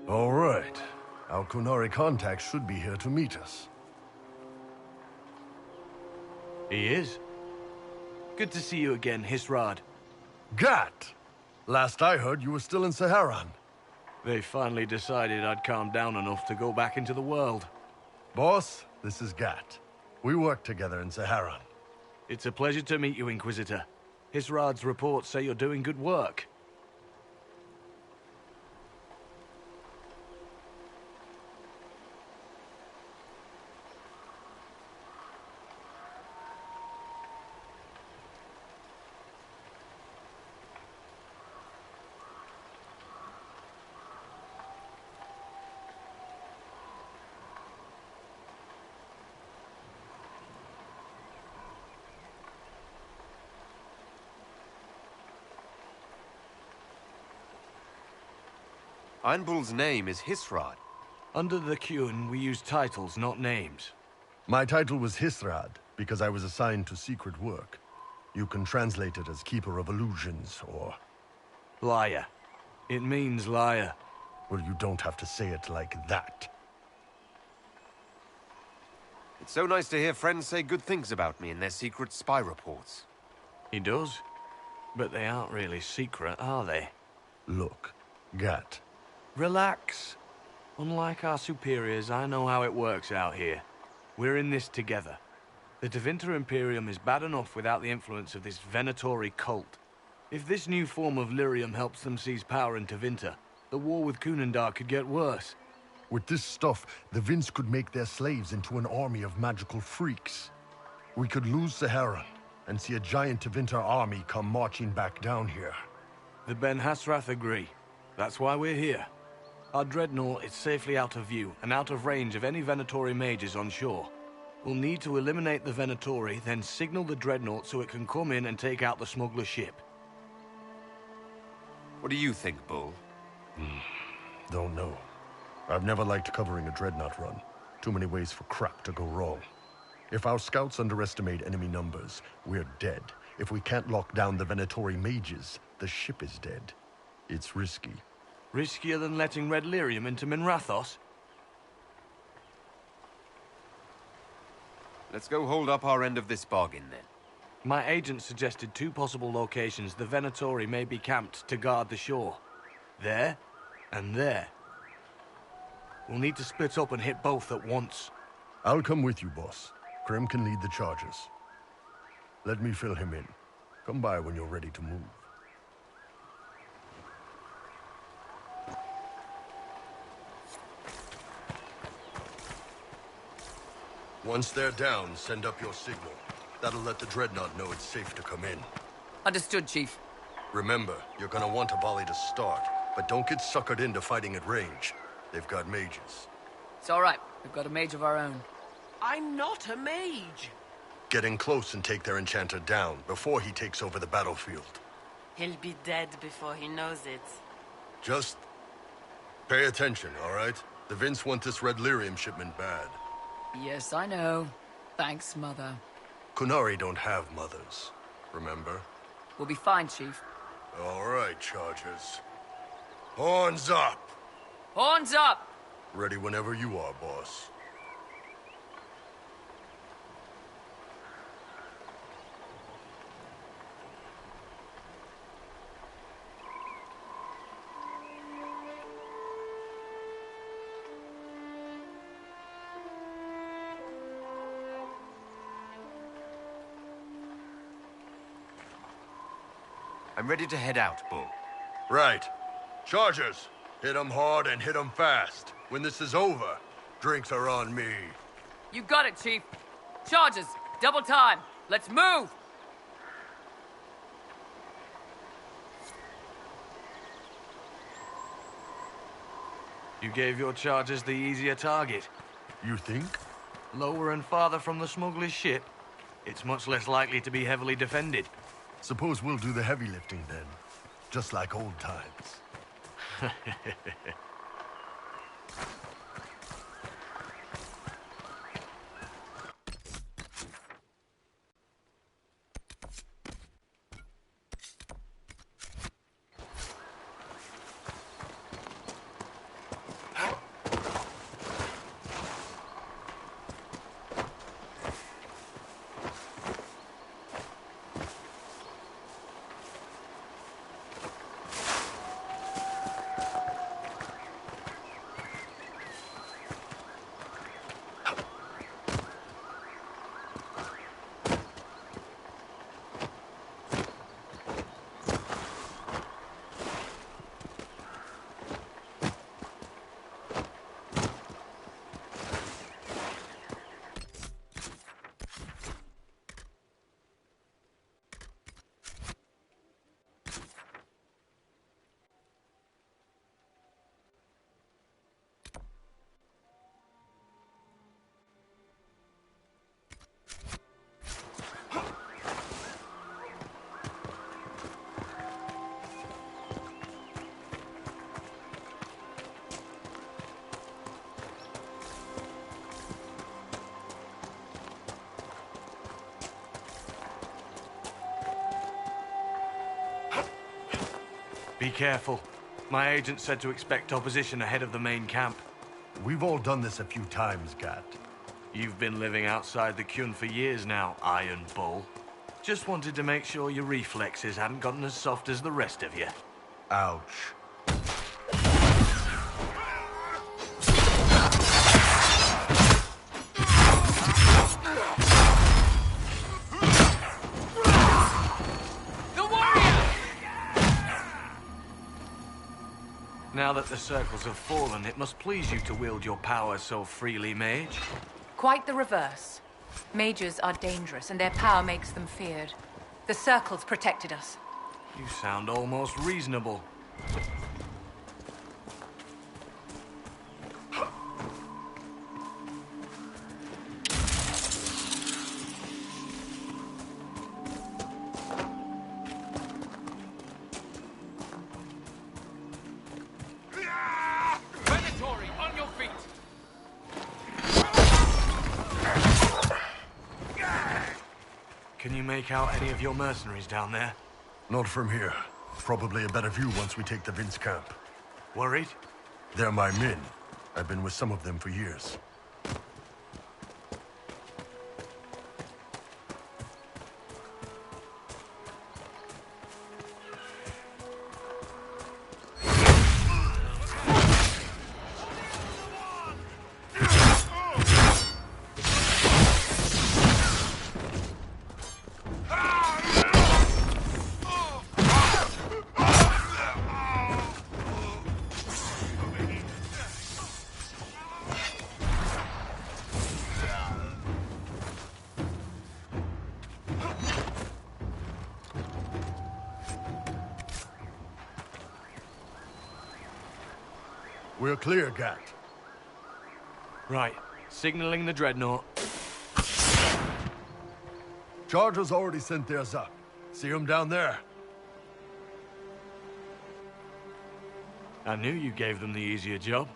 All right. Our Kunari contact should be here to meet us. He is. Good to see you again, Hisrad. Gat! Last I heard, you were still in Saharan. They finally decided I'd calmed down enough to go back into the world. Boss, this is Gat. We worked together in Saharan. It's a pleasure to meet you, Inquisitor. Hisrad's reports say you're doing good work. Iron Bull's name is Hisrad. Under the Qun, we use titles, not names. My title was Hisrad, because I was assigned to secret work. You can translate it as Keeper of Illusions, or... Liar. It means liar. Well, you don't have to say it like that. It's so nice to hear friends say good things about me in their secret spy reports. He does. But they aren't really secret, are they? Look, Gat. Relax. Unlike our superiors, I know how it works out here. We're in this together. The Tevinter Imperium is bad enough without the influence of this Venatori cult. If this new form of lyrium helps them seize power in Tevinter, the war with Kunandar could get worse. With this stuff, the Vince could make their slaves into an army of magical freaks. We could lose Saharan, and see a giant Tevinter army come marching back down here. The Ben Hasrath agree. That's why we're here. Our dreadnought is safely out of view and out of range of any Venatori mages on shore. We'll need to eliminate the Venatori, then signal the dreadnought so it can come in and take out the smuggler ship. What do you think, Bull? Don't know. I've never liked covering a dreadnought run. Too many ways for crap to go wrong. If our scouts underestimate enemy numbers, we're dead. If we can't lock down the Venatori mages, the ship is dead. It's risky. Riskier than letting Red Lyrium into Minrathos? Let's go hold up our end of this bargain, then. My agent suggested two possible locations the Venatori may be camped to guard the shore. There, and there. We'll need to split up and hit both at once. I'll come with you, boss. Krem can lead the charges. Let me fill him in. Come by when you're ready to move. Once they're down, send up your signal. That'll let the Dreadnought know it's safe to come in. Understood, Chief. Remember, you're gonna want a volley to start, but don't get suckered into fighting at range. They've got mages. It's all right. We've got a mage of our own. I'm not a mage. Get in close and take their enchanter down before he takes over the battlefield. He'll be dead before he knows it. Just pay attention, all right? The Vince want this Red Lyrium shipment bad. Yes, I know. Thanks, Mother. Kunari don't have mothers, remember? We'll be fine, Chief. All right, Chargers. Horns up! Horns up! Ready whenever you are, boss. I'm ready to head out, Bull. Right. Chargers, hit 'em hard and hit 'em fast. When this is over, drinks are on me. You got it, Chief. Charges, double time. Let's move! You gave your charges the easier target. You think? Lower and farther from the smuggler's ship, it's much less likely to be heavily defended. Suppose we'll do the heavy lifting then. Just like old times. Be careful. My agent said to expect opposition ahead of the main camp. We've all done this a few times, Gat. You've been living outside the Kyun for years now, Iron Bull. Just wanted to make sure your reflexes hadn't gotten as soft as the rest of you. Ouch. Now that the circles have fallen, it must please you to wield your power so freely, mage. Quite the reverse. Mages are dangerous, and their power makes them feared. The circles protected us. You sound almost reasonable. Venatori, on your feet! Can you make out any of your mercenaries down there? Not from here. Probably a better view once we take the Vince camp. Worried? They're my men. I've been with some of them for years. We're clear, Gat. Right. Signaling the Dreadnought. Chargers already sent theirs up. See them down there? I knew you gave them the easier job.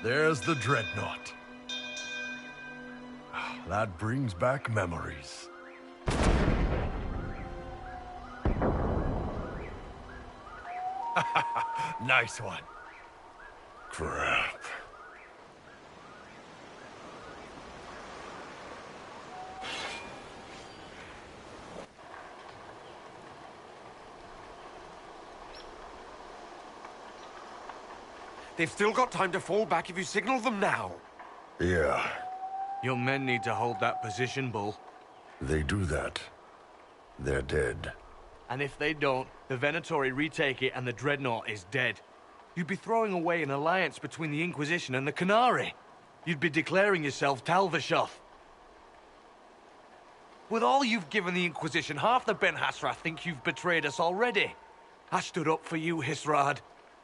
There's the Dreadnought. That brings back memories. Nice one. Crap. They've still got time to fall back if you signal them now. Yeah, Your men need to hold that position, Bull. they do that. They're dead. And if they don't, the Venatori retake it and the Dreadnought is dead. You'd be throwing away an alliance between the Inquisition and the Qunari. You'd be declaring yourself Tal Vashoth. With all you've given the Inquisition, half the Ben Hassra think you've betrayed us already. I stood up for you, Hisrad.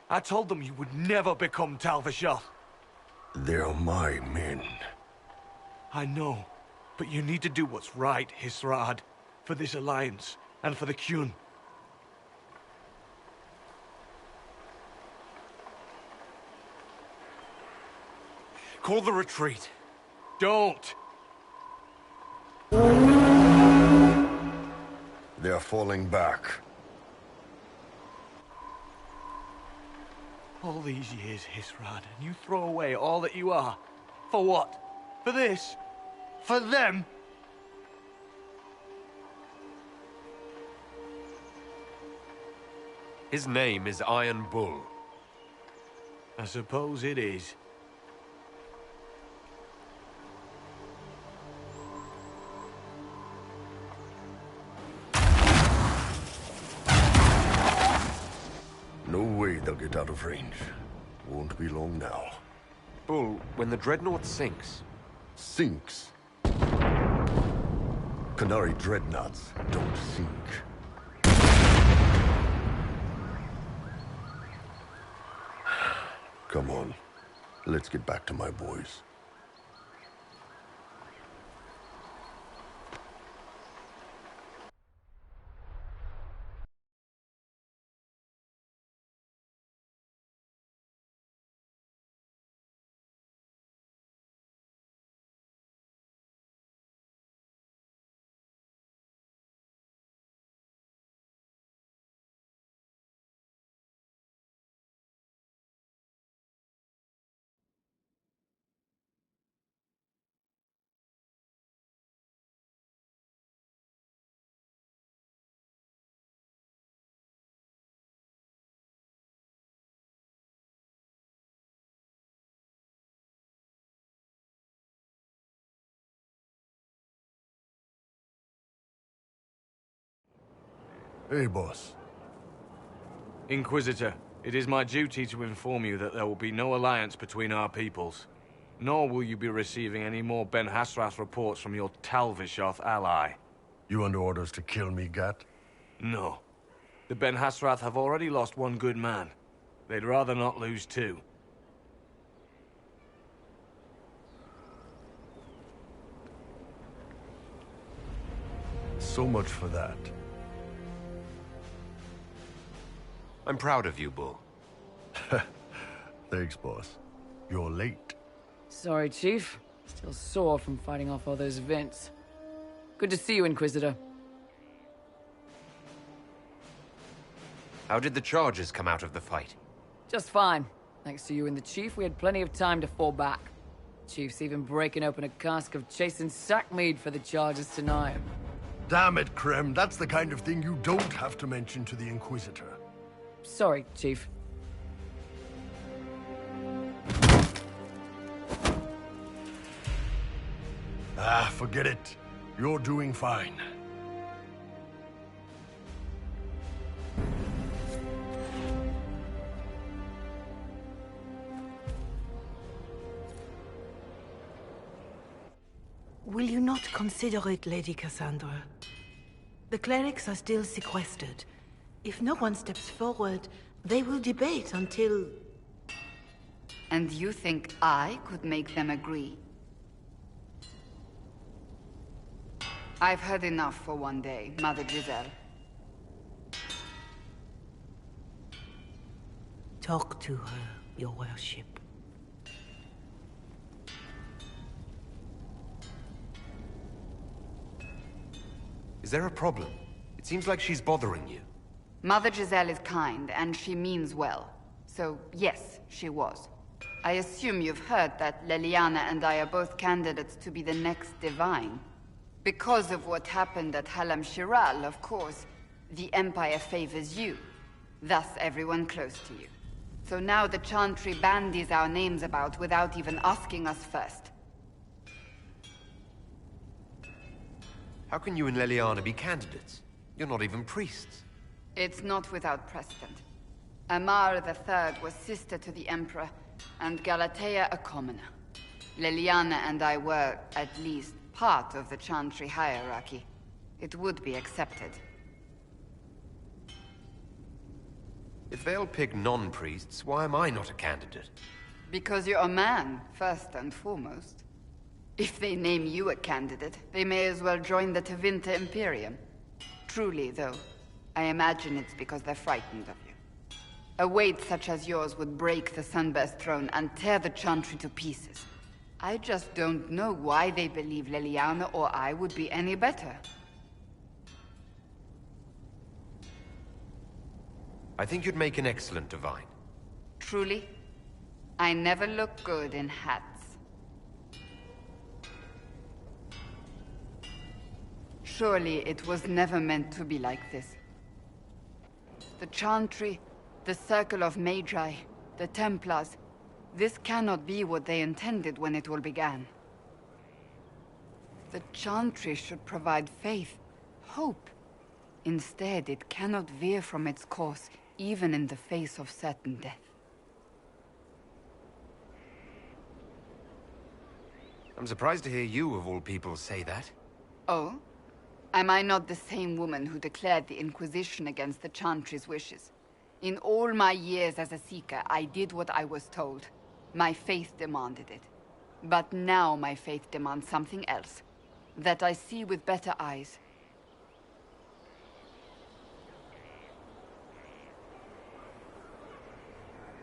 I told them you would never become Tal Vashoth. They're my men. I know, but you need to do what's right, Hisrad. For this alliance, and for the Kyun. Call the retreat. Don't! They're falling back. All these years, Hisrad, and you throw away all that you are. For what? For this? For them? His name is Iron Bull. I suppose it is. No way they'll get out of range. Won't be long now. Bull, when the Dreadnought sinks... Sinks? Qunari dreadnoughts don't sink. Come on. Let's get back to my boys. Hey, boss. Inquisitor, it is my duty to inform you that there will be no alliance between our peoples. Nor will you be receiving any more Ben Hassrath reports from your Tal-Vishoth ally. You under orders to kill me, Gat? No. The Ben Hassrath have already lost one good man. They'd rather not lose two. So much for that. I'm proud of you, Bull. Thanks, boss. You're late. Sorry, Chief. Still sore from fighting off all those vents. Good to see you, Inquisitor. How did the charges come out of the fight? Just fine. Thanks to you and the Chief, we had plenty of time to fall back. Chief's even breaking open a cask of chastened sackmead for the charges tonight. Damn it, Krem. That's the kind of thing you don't have to mention to the Inquisitor. Sorry, Chief. Ah, forget it. You're doing fine. Will you not consider it, Lady Cassandra? The clerics are still sequestered. If no one steps forward, they will debate until... And you think I could make them agree? I've heard enough for one day, Mother Giselle. Talk to her, your worship. Is there a problem? It seems like she's bothering you. Mother Giselle is kind, and she means well. So, yes, she was. I assume you've heard that Leliana and I are both candidates to be the next Divine. Because of what happened at Halam Shiral, of course, the Empire favors you. Thus, everyone close to you. So now the Chantry bandies our names about without even asking us first. How can you and Leliana be candidates? You're not even priests. It's not without precedent. Amar III was sister to the Emperor, and Galatea a commoner. Leliana and I were, at least, part of the Chantry hierarchy. It would be accepted. If they'll pick non-priests, why am I not a candidate? Because you're a man, first and foremost. If they name you a candidate, they may as well join the Tevinter Imperium. Truly, though, I imagine it's because they're frightened of you. A weight such as yours would break the Sunburst throne and tear the Chantry to pieces. I just don't know why they believe Leliana or I would be any better. I think you'd make an excellent Divine. Truly? I never look good in hats. Surely it was never meant to be like this. The Chantry, the Circle of Magi, the Templars, this cannot be what they intended when it all began. The Chantry should provide faith, hope. Instead, it cannot veer from its course, even in the face of certain death. I'm surprised to hear you, of all people, say that. Oh? Am I not the same woman who declared the Inquisition against the Chantry's wishes? In all my years as a Seeker, I did what I was told. My faith demanded it. But now my faith demands something else. That I see with better eyes.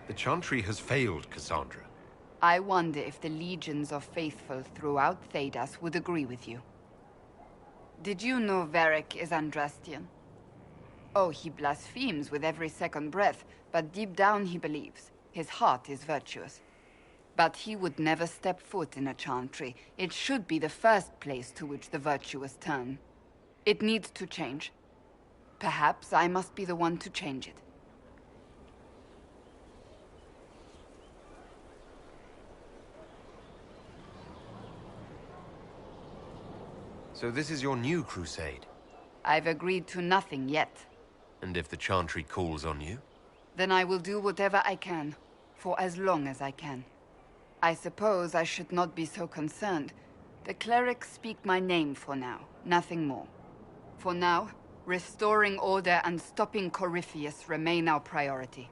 The Chantry has failed, Cassandra. I wonder if the legions of faithful throughout Thedas would agree with you. Did you know Varric is Andrastian? Oh, he blasphemes with every second breath, but deep down he believes. His heart is virtuous. But he would never step foot in a Chantry. It should be the first place to which the virtuous turn. It needs to change. Perhaps I must be the one to change it. So this is your new crusade? I've agreed to nothing yet. And if the Chantry calls on you? Then I will do whatever I can, for as long as I can. I suppose I should not be so concerned. The clerics speak my name for now, nothing more. For now, restoring order and stopping Corypheus remain our priority.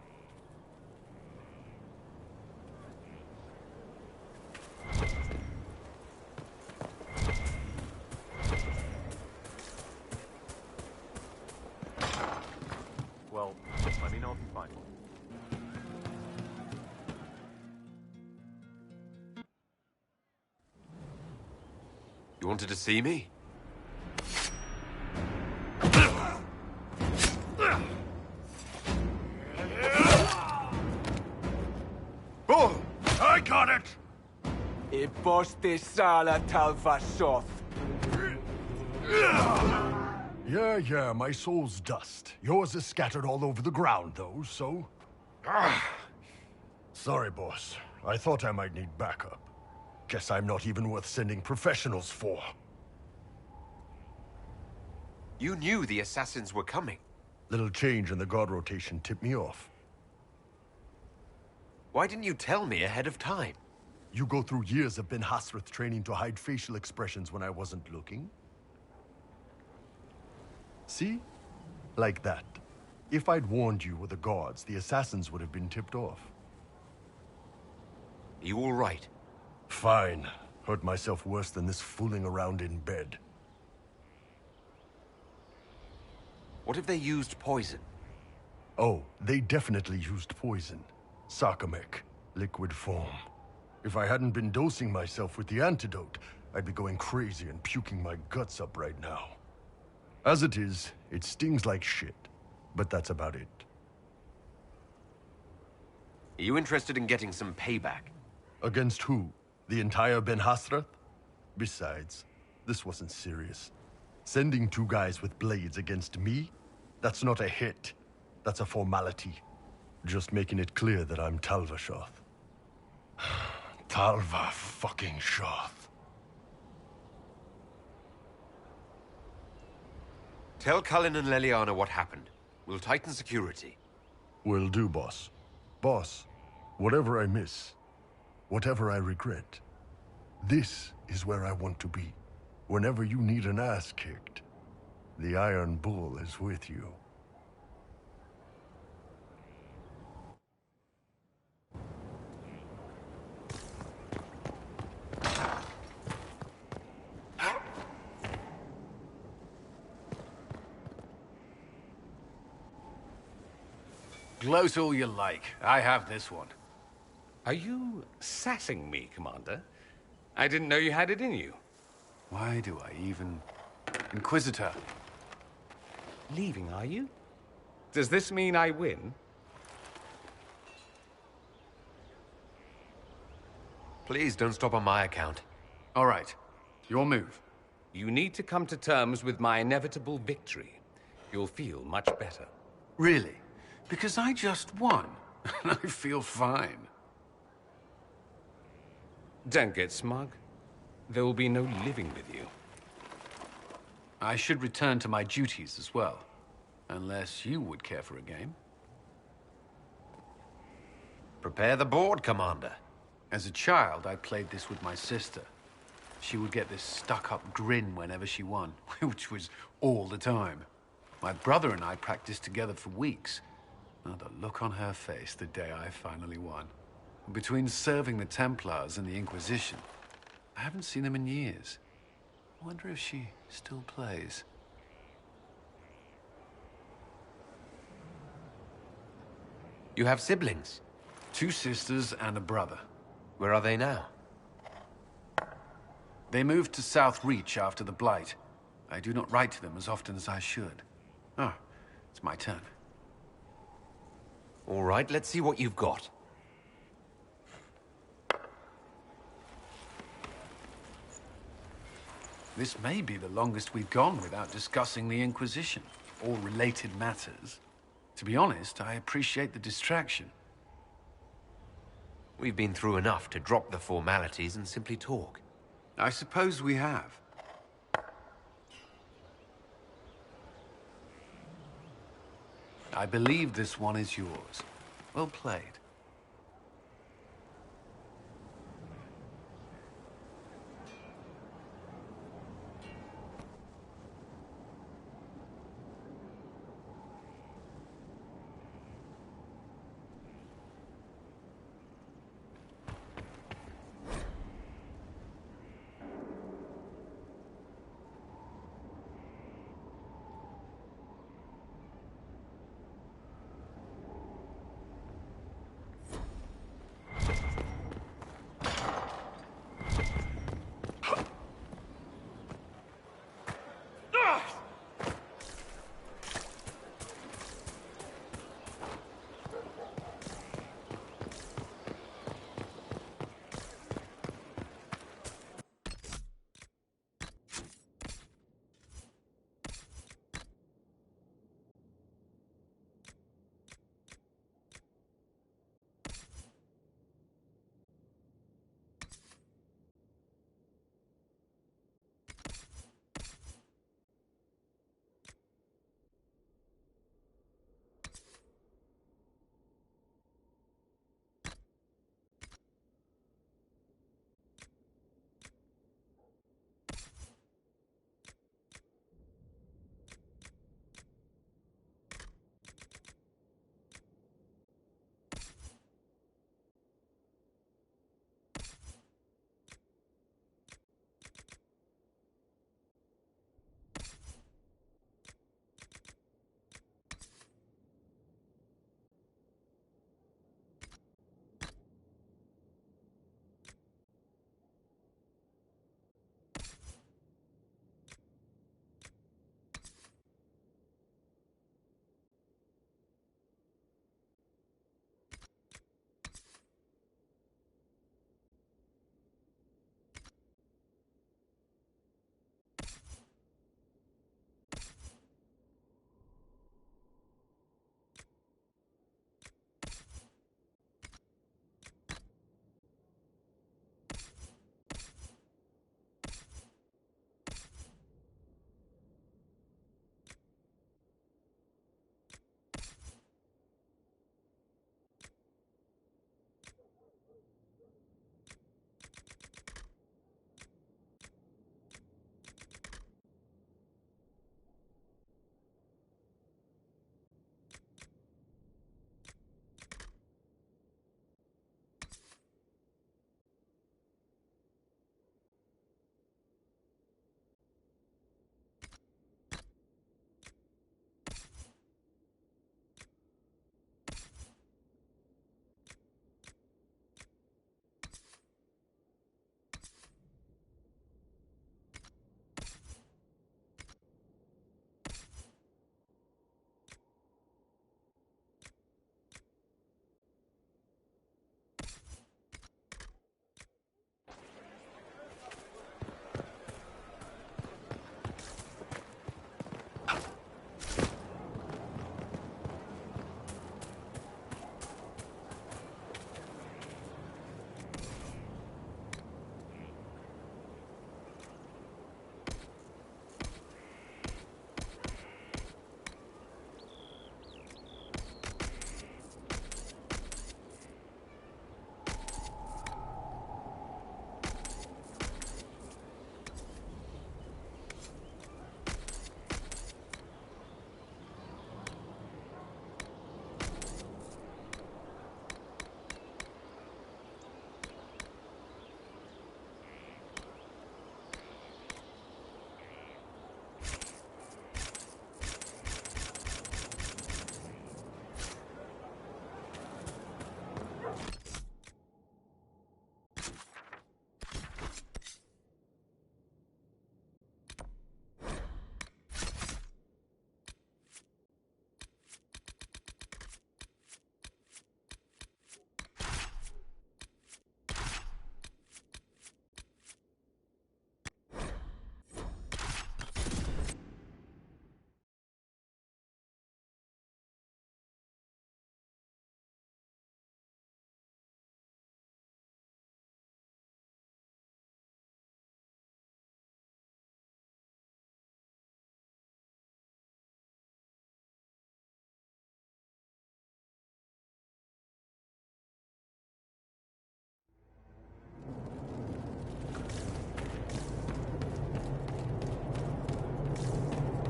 Well, let me know if you find one. You wanted to see me? Oh, I got it! E poste sala talvasoth. Yeah, my soul's dust. Yours is scattered all over the ground, though, so... Sorry, boss. I thought I might need backup. Guess I'm not even worth sending professionals for. You knew the assassins were coming. Little change in the guard rotation tipped me off. Why didn't you tell me ahead of time? You go through years of Ben Hasrath training to hide facial expressions when I wasn't looking? See? Like that. If I'd warned you were the guards, the assassins would have been tipped off. You all right? Fine. Hurt myself worse than this fooling around in bed. What if they used poison? Oh, they definitely used poison. Sarcomec. Liquid form. If I hadn't been dosing myself with the antidote, I'd be going crazy and puking my guts up right now. As it is, it stings like shit. But that's about it. Are you interested in getting some payback? Against who? The entire Ben Hasrath? Besides, this wasn't serious. Sending two guys with blades against me? That's not a hit. That's a formality. Just making it clear that I'm Talva Shoth. Talva fucking Shoth. Tell Cullen and Leliana what happened. We'll tighten security. Will do, boss. Boss, whatever I miss, whatever I regret, this is where I want to be. Whenever you need an ass kicked, the Iron Bull is with you. Gloat all you like. I have this one. Are you sassing me, Commander? I didn't know you had it in you. Why do I even... Inquisitor. Leaving, are you? Does this mean I win? Please don't stop on my account. All right. Your move. You need to come to terms with my inevitable victory. You'll feel much better. Really? Because I just won, and I feel fine. Don't get smug. There will be no living with you. I should return to my duties as well. Unless you would care for a game. Prepare the board, Commander. As a child, I played this with my sister. She would get this stuck-up grin whenever she won, which was all the time. My brother and I practiced together for weeks. Oh, the look on her face the day I finally won. Between serving the Templars and the Inquisition, I haven't seen them in years. I wonder if she still plays. You have siblings? 2 sisters and a brother. Where are they now? They moved to South Reach after the Blight. I do not write to them as often as I should. Ah, it's my turn. All right, let's see what you've got. This may be the longest we've gone without discussing the Inquisition, or related matters. To be honest, I appreciate the distraction. We've been through enough to drop the formalities and simply talk. I suppose we have. I believe this one is yours. Well played.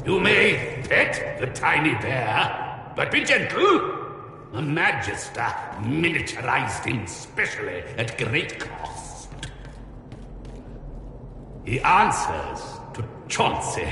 You may pet the tiny bear, but be gentle. A Magister miniaturized him specially at great cost. He answers to Chauncey.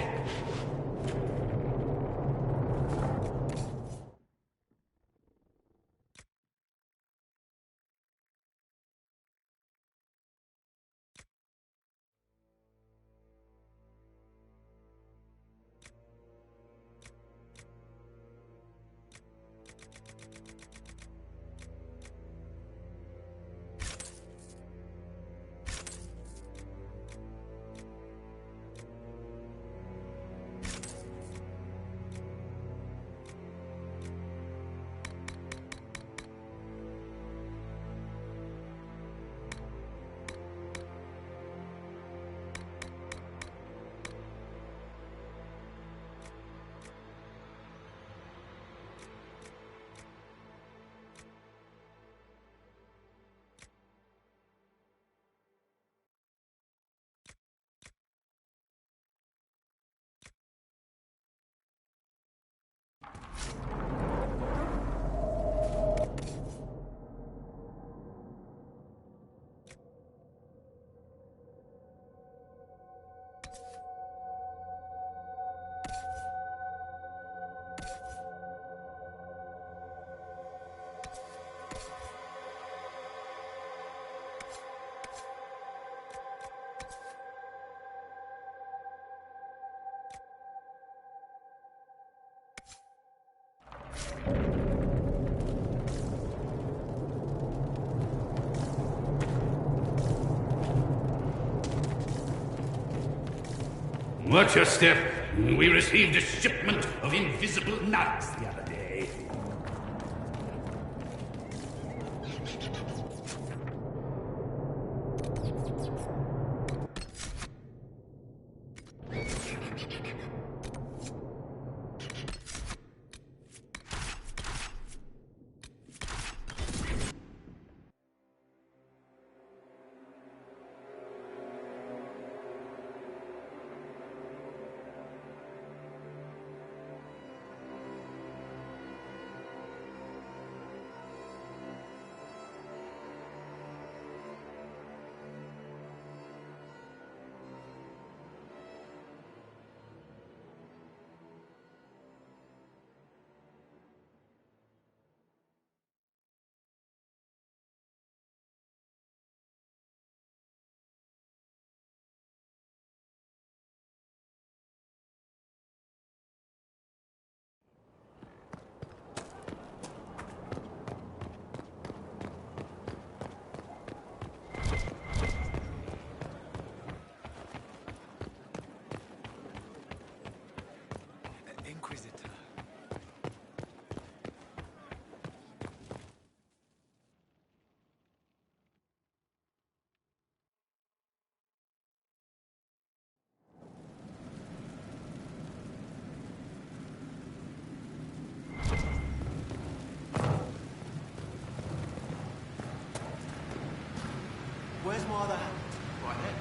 Watch your step. We received a shipment of invisible knights the other day. Where's my other hand? Right there.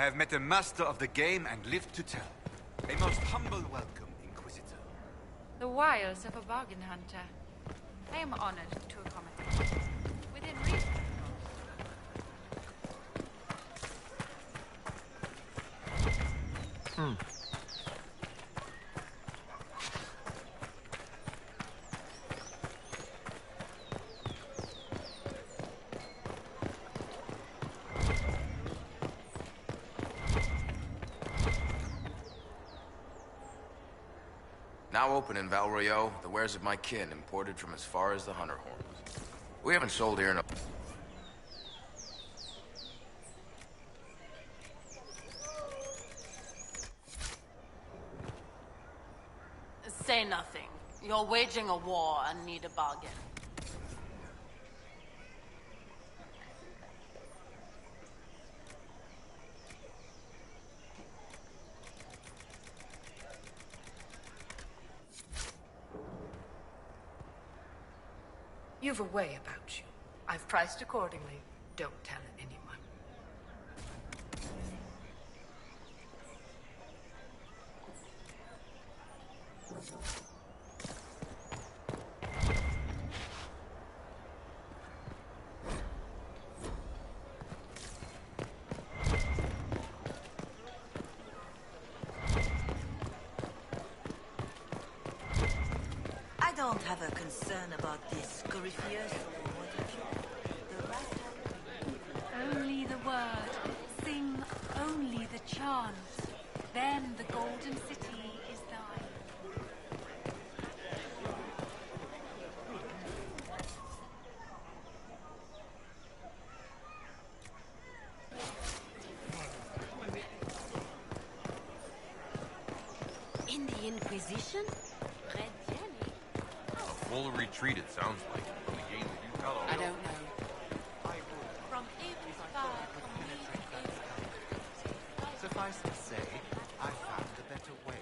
have met a master of the game and lived to tell. A most humble welcome, Inquisitor. The wiles of a bargain hunter. I am honored to accommodate. Within reason. Now open in Val Royeaux, the wares of my kin imported from as far as the Hunter Horns. We haven't sold here in a... Say nothing. You're waging a war and need a bargain. You've a way about you. I've priced accordingly. Don't tell anyone. I don't have a concern about this, Corypheus, or what have you. The rest Only the word. Sing only the chant. Then the golden city is thine. In the Inquisition? Red Jenny? A full retreat, it sounds like. From the game that you tell. I don't know. From every fire Suffice to say, I found a better way.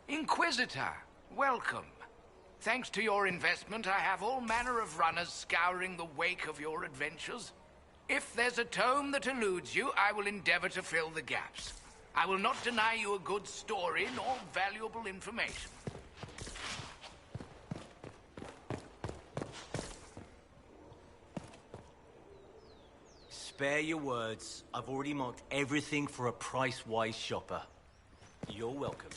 Inquisitor, welcome. Thanks to your investment, I have all manner of runners scouring the wake of your adventures. If there's a tome that eludes you, I will endeavor to fill the gaps. I will not deny you a good story nor valuable information. Spare your words. I've already marked everything for a price-wise shopper. You're welcome.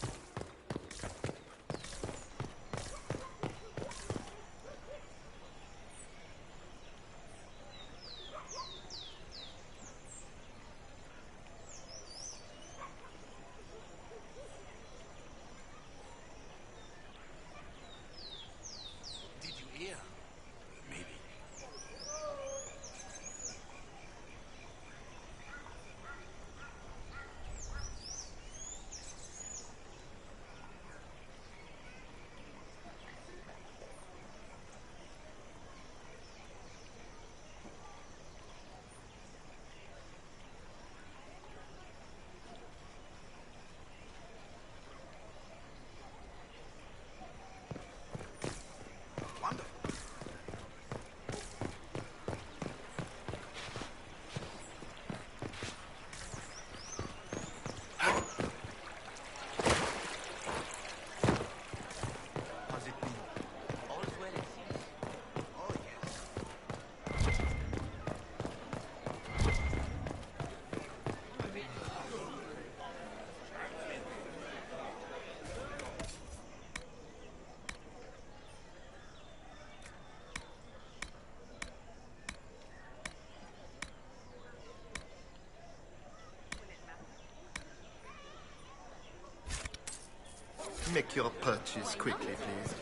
Did you hear? Maybe. check your purchase quickly, please.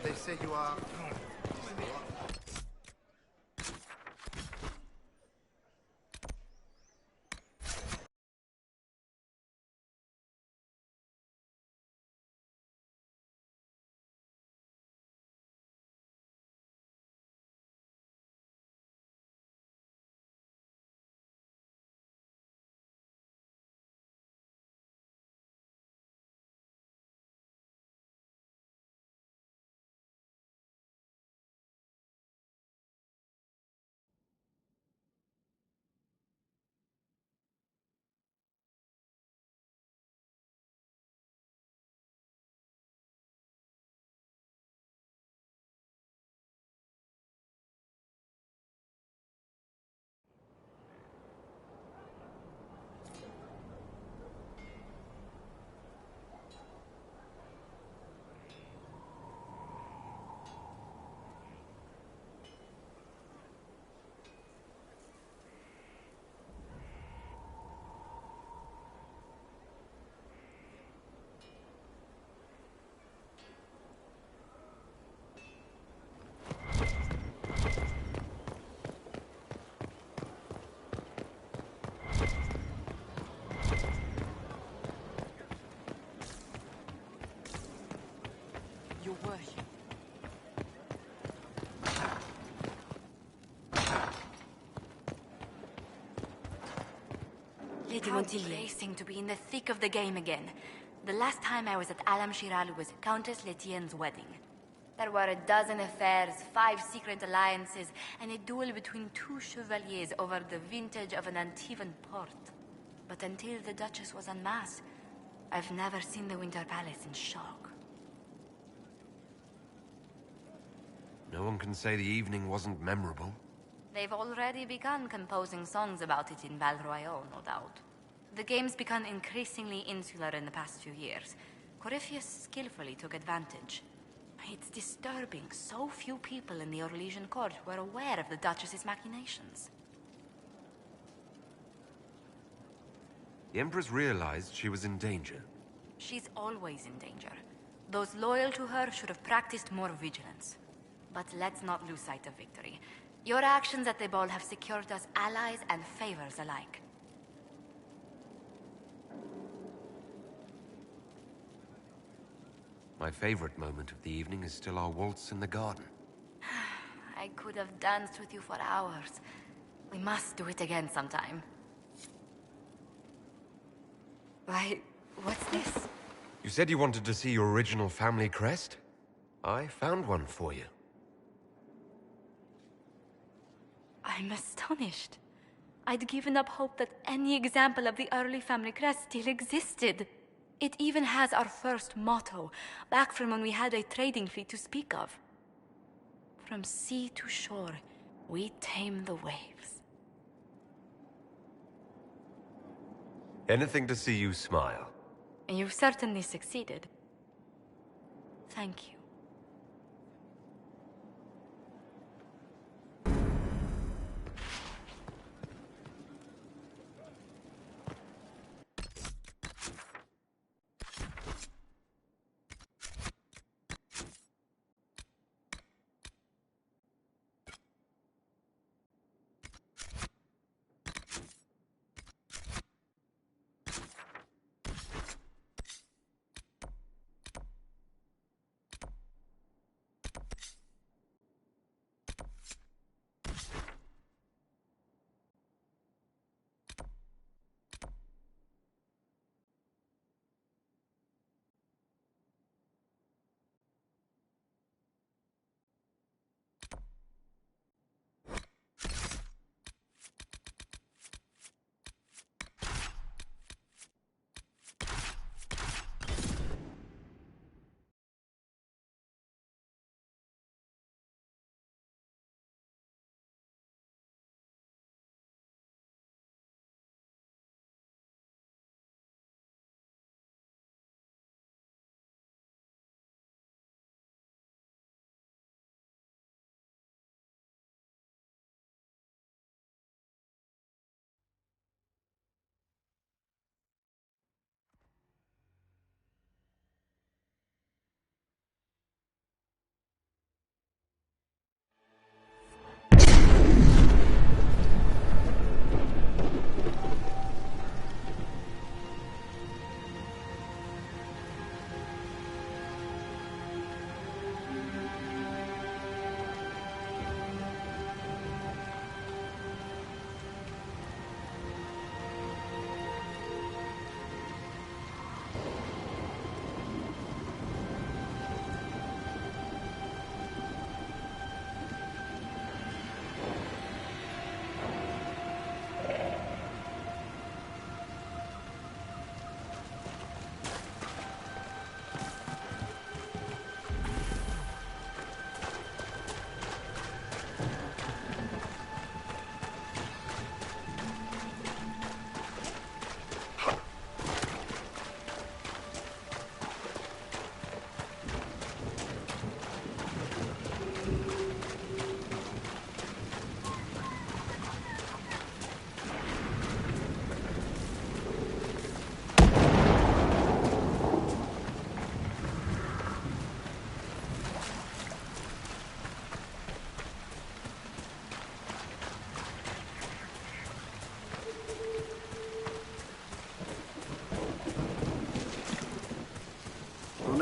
They say you are... Your worship. Lady Montilyet, to be in the thick of the game again. The last time I was at Alam Shiral was Countess Letienne's wedding. There were a dozen affairs, 5 secret alliances, and a duel between 2 chevaliers over the vintage of an Antivan port. But until the Duchess was unmasked, I've never seen the Winter Palace in shock. No one can say the evening wasn't memorable. They've already begun composing songs about it in Val Royale, no doubt. The game's become increasingly insular in the past few years. Corypheus skillfully took advantage. It's disturbing so few people in the Orlesian court were aware of the Duchess's machinations. The Empress realized she was in danger. She's always in danger. Those loyal to her should have practiced more vigilance. But let's not lose sight of victory. Your actions at the ball have secured us allies and favors alike. My favorite moment of the evening is still our waltz in the garden. I could have danced with you for hours. We must do it again sometime. Why, what's this? You said you wanted to see your original family crest? I found one for you. I'm astonished. I'd given up hope that any example of the early family crest still existed. It even has our first motto, back from when we had a trading fleet to speak of. From sea to shore, we tame the waves. Anything to see you smile. You've certainly succeeded. Thank you.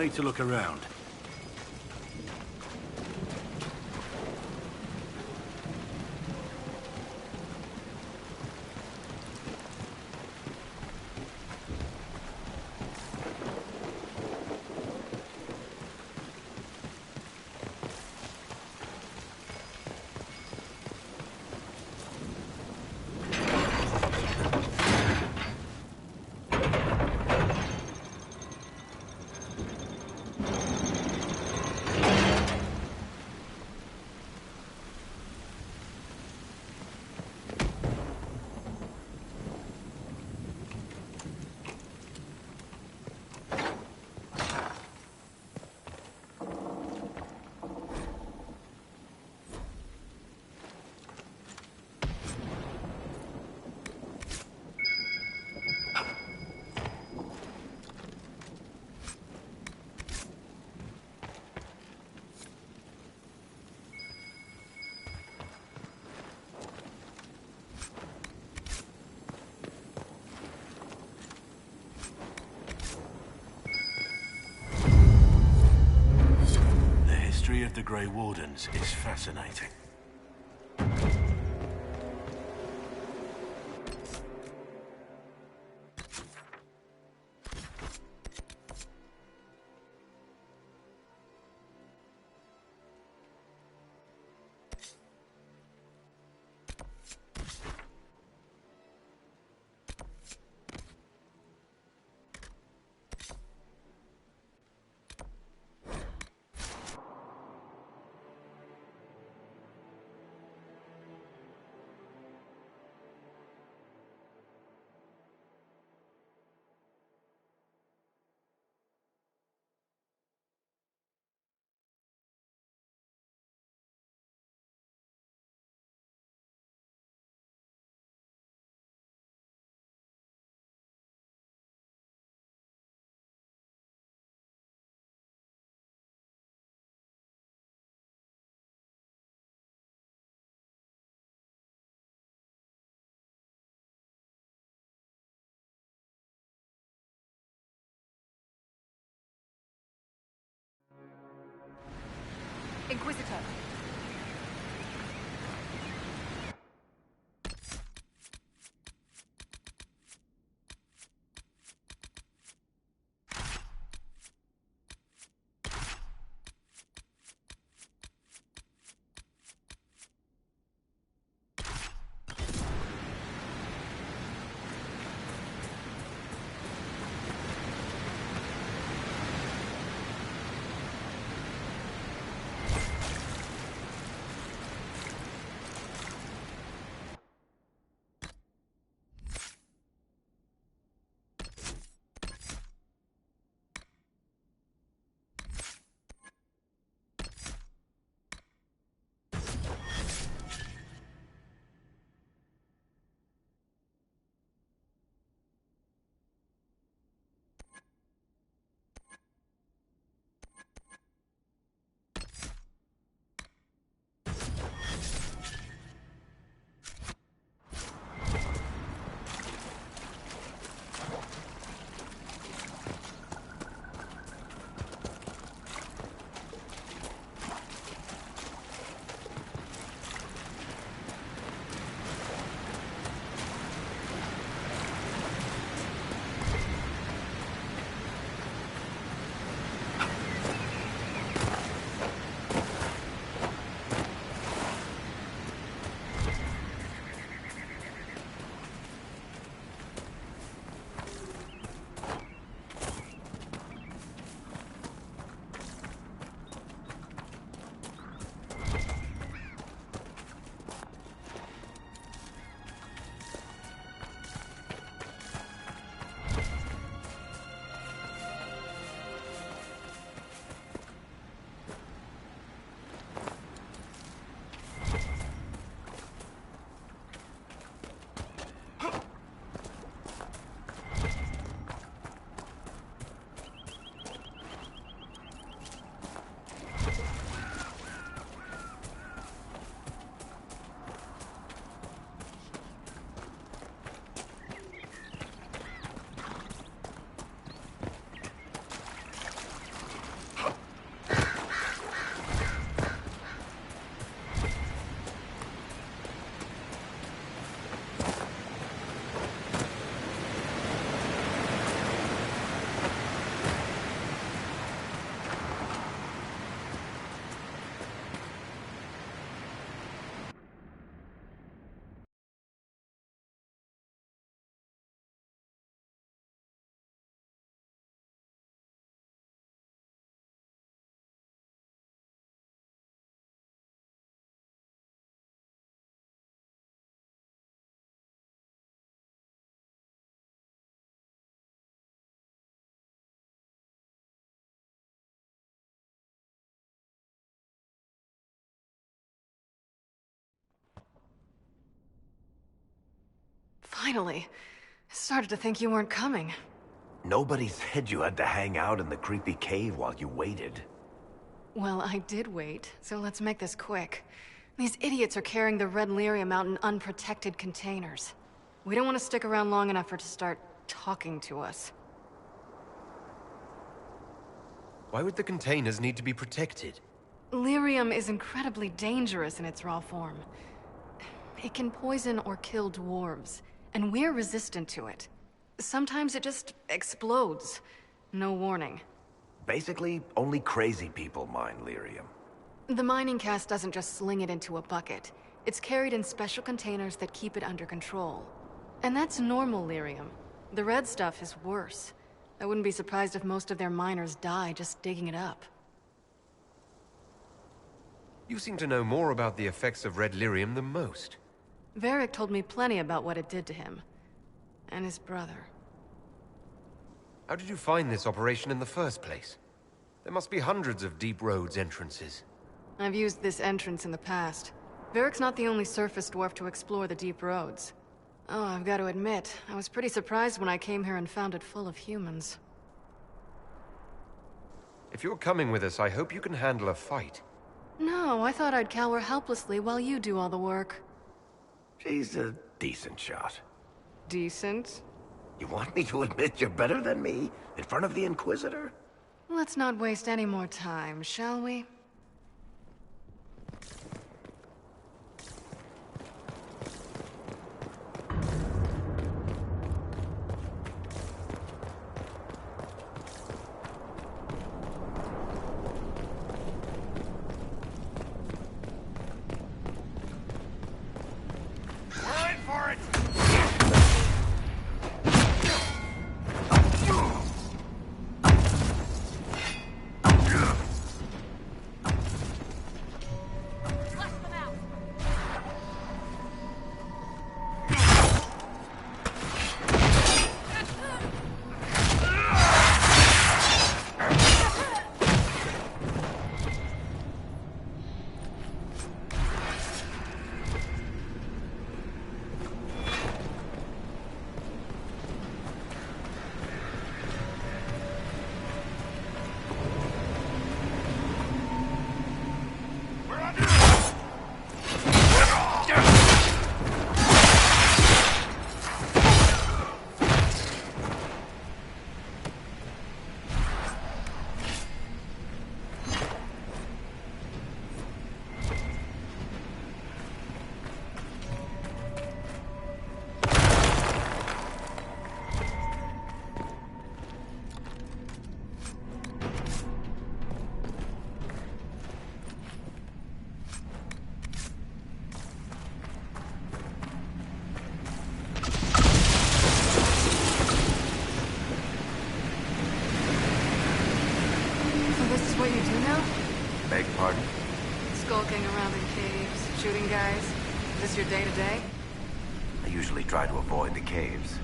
need to look around. The history of the Grey Wardens is fascinating. Finally. I started to think you weren't coming. Nobody said you had to hang out in the creepy cave while you waited. Well, I did wait, so let's make this quick. These idiots are carrying the Red Lyrium out in unprotected containers. We don't want to stick around long enough for it to start talking to us. Why would the containers need to be protected? Lyrium is incredibly dangerous in its raw form. It can poison or kill dwarves, and we're resistant to it. Sometimes it just explodes. No warning. Basically, only crazy people mine lyrium. The mining cast doesn't just sling it into a bucket. It's carried in special containers that keep it under control. And that's normal lyrium. The red stuff is worse. I wouldn't be surprised if most of their miners die just digging it up. You seem to know more about the effects of red lyrium than most. Varric told me plenty about what it did to him. And his brother. How did you find this operation in the first place? There must be hundreds of Deep Roads entrances. I've used this entrance in the past. Varric's not the only surface dwarf to explore the Deep Roads. Oh, I've got to admit, I was pretty surprised when I came here and found it full of humans. If you're coming with us, I hope you can handle a fight. No, I thought I'd cower helplessly while you do all the work. She's a decent shot. Decent? You want me to admit you're better than me? In front of the Inquisitor? Let's not waste any more time, shall we? Skulking around in caves, shooting guys. Is this your day-to-day? I usually try to avoid the caves.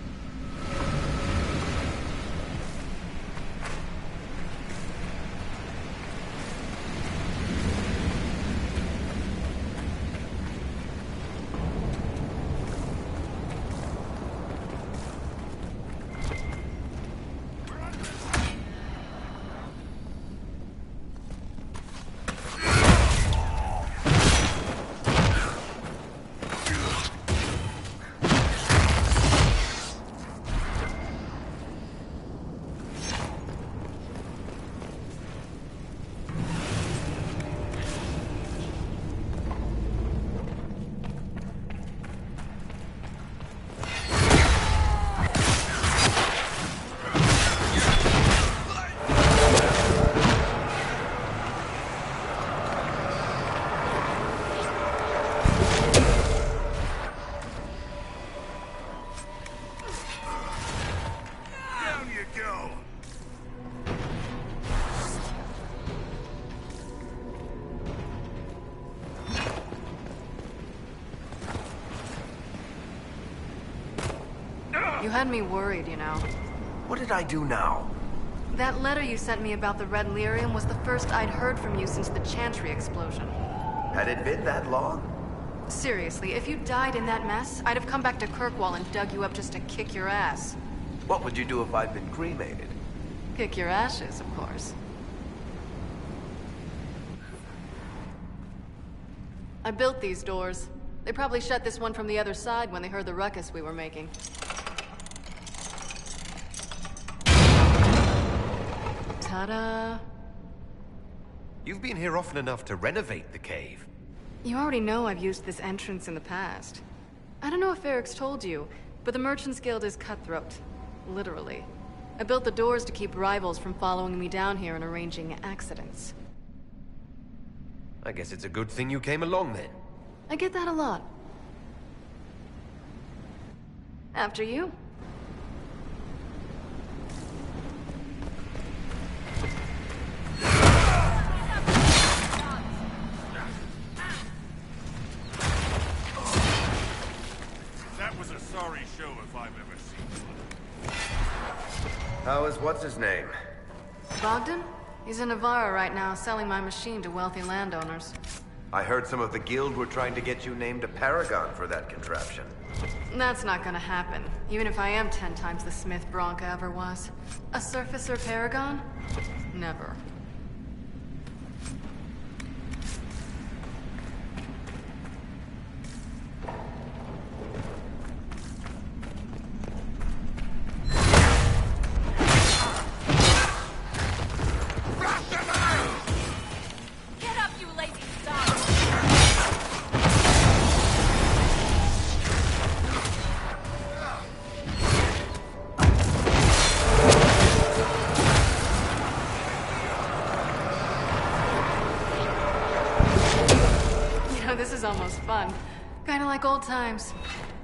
You had me worried, you know. What did I do now? That letter you sent me about the Red Lyrium was the first I'd heard from you since the Chantry explosion. Had it been that long? Seriously, if you died in that mess, I'd have come back to Kirkwall and dug you up just to kick your ass. What would you do if I'd been cremated? Kick your ashes, of course. I built these doors. They probably shut this one from the other side when they heard the ruckus we were making. Ta-da! You've been here often enough to renovate the cave. You already know I've used this entrance in the past. I don't know if Eric's told you, but the Merchants Guild is cutthroat. Literally. I built the doors to keep rivals from following me down here and arranging accidents. I guess it's a good thing you came along then. I get that a lot. After you. That was a sorry show if I've ever seen one. How is what's-his-name? Bogdan? He's in Navarra right now, selling my machine to wealthy landowners. I heard some of the guild were trying to get you named a paragon for that contraption. That's not gonna happen, even if I am 10 times the Smith Bronca ever was. A surfacer paragon? Never. This is almost fun. Kinda like old times.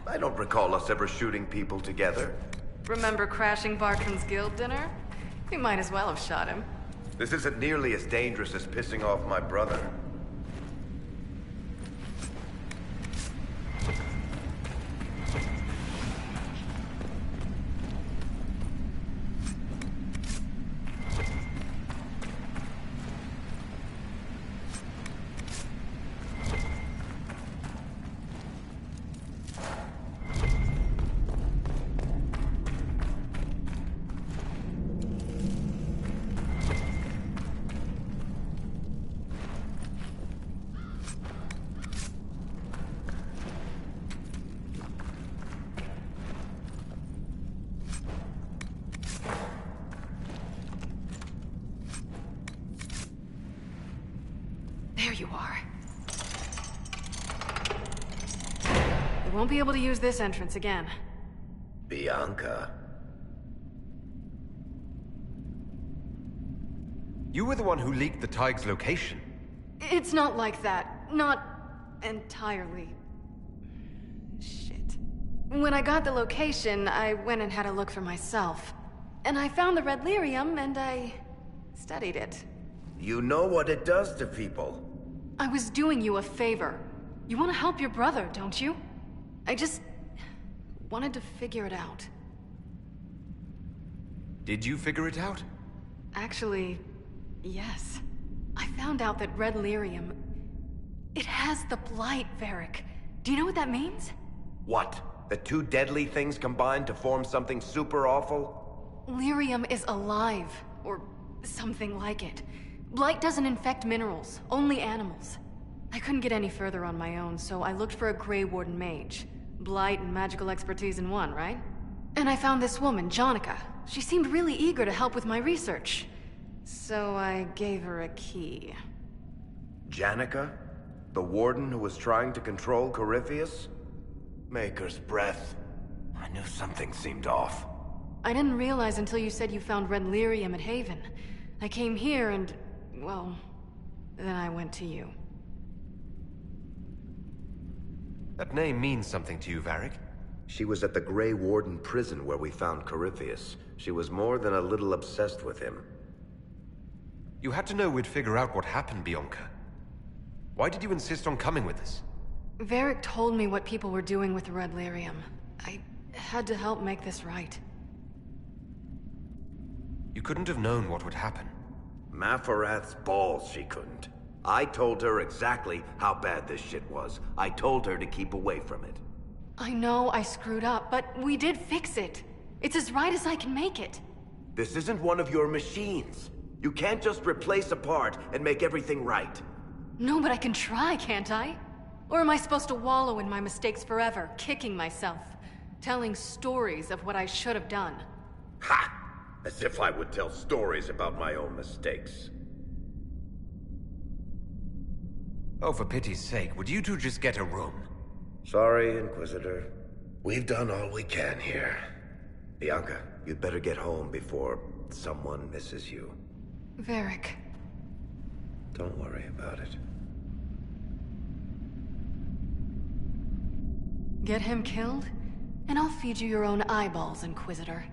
I don't recall us ever shooting people together. Remember crashing Bartram's guild dinner? We might as well have shot him. This isn't nearly as dangerous as pissing off my brother. There you are. We won't be able to use this entrance again. Bianca. You were the one who leaked the Tig's location. It's not like that. Not entirely. Shit. When I got the location, I went and had a look for myself. And I found the Red Lyrium, and I studied it. You know what it does to people. I was doing you a favor. You want to help your brother, don't you? I just wanted to figure it out. Did you figure it out? Actually, yes. I found out that Red Lyrium... It has the Blight, Varric. Do you know what that means? What? The two deadly things combined to form something super awful? Lyrium is alive, or something like it. Blight doesn't infect minerals, only animals. I couldn't get any further on my own, so I looked for a Grey Warden mage. Blight and magical expertise in one, right? And I found this woman, Jonica. She seemed really eager to help with my research. So I gave her a key. Janica? The warden who was trying to control Corypheus? Maker's breath. I knew something seemed off. I didn't realize until you said you found Red Lyrium at Haven. I came here and... well... then I went to you. That name means something to you, Varric? She was at the Grey Warden prison where we found Corypheus. She was more than a little obsessed with him. You had to know we'd figure out what happened, Bianca. Why did you insist on coming with us? Varric told me what people were doing with the Red Lyrium. I had to help make this right. You couldn't have known what would happen. Maphorath's balls, she couldn't. I told her exactly how bad this shit was. I told her to keep away from it. I know I screwed up, but we did fix it. It's as right as I can make it. This isn't one of your machines. You can't just replace a part and make everything right. No, but I can try, can't I? Or am I supposed to wallow in my mistakes forever, kicking myself, telling stories of what I should have done? Ha! As if I would tell stories about my own mistakes. Oh, for pity's sake, would you two just get a room? Sorry, Inquisitor. We've done all we can here. Bianca, you'd better get home before someone misses you. Varric. Don't worry about it. Get him killed, and I'll feed you your own eyeballs, Inquisitor.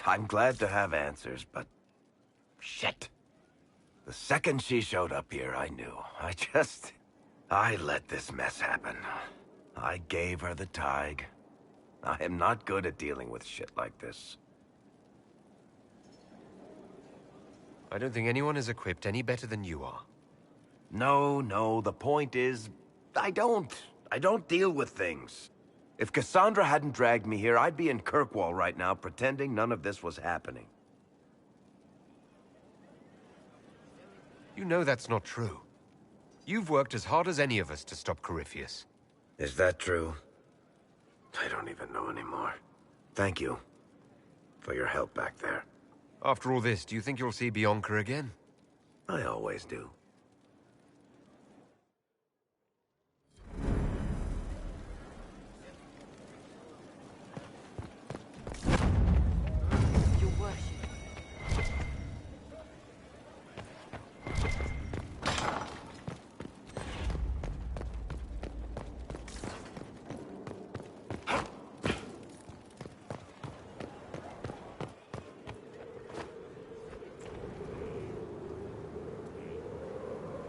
I'm glad to have answers, but... shit. The second she showed up here, I knew. I let this mess happen. I gave her the Tig. I am not good at dealing with shit like this. I don't think anyone is equipped any better than you are. No, the point is... I don't deal with things. If Cassandra hadn't dragged me here, I'd be in Kirkwall right now pretending none of this was happening. You know that's not true. You've worked as hard as any of us to stop Corypheus. Is that true? I don't even know anymore. Thank you for your help back there. After all this, do you think you'll see Bianca again? I always do.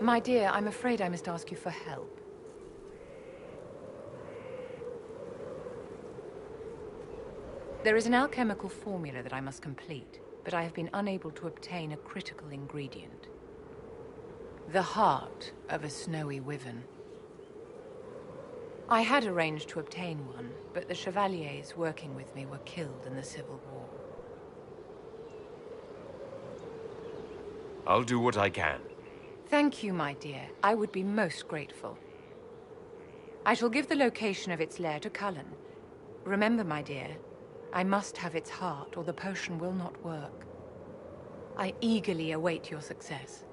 My dear, I'm afraid I must ask you for help. There is an alchemical formula that I must complete, but I have been unable to obtain a critical ingredient. The heart of a snowy wyvern. I had arranged to obtain one, but the chevaliers working with me were killed in the Civil War. I'll do what I can. Thank you, my dear. I would be most grateful. I shall give the location of its lair to Cullen. Remember, my dear, I must have its heart, or the potion will not work. I eagerly await your success.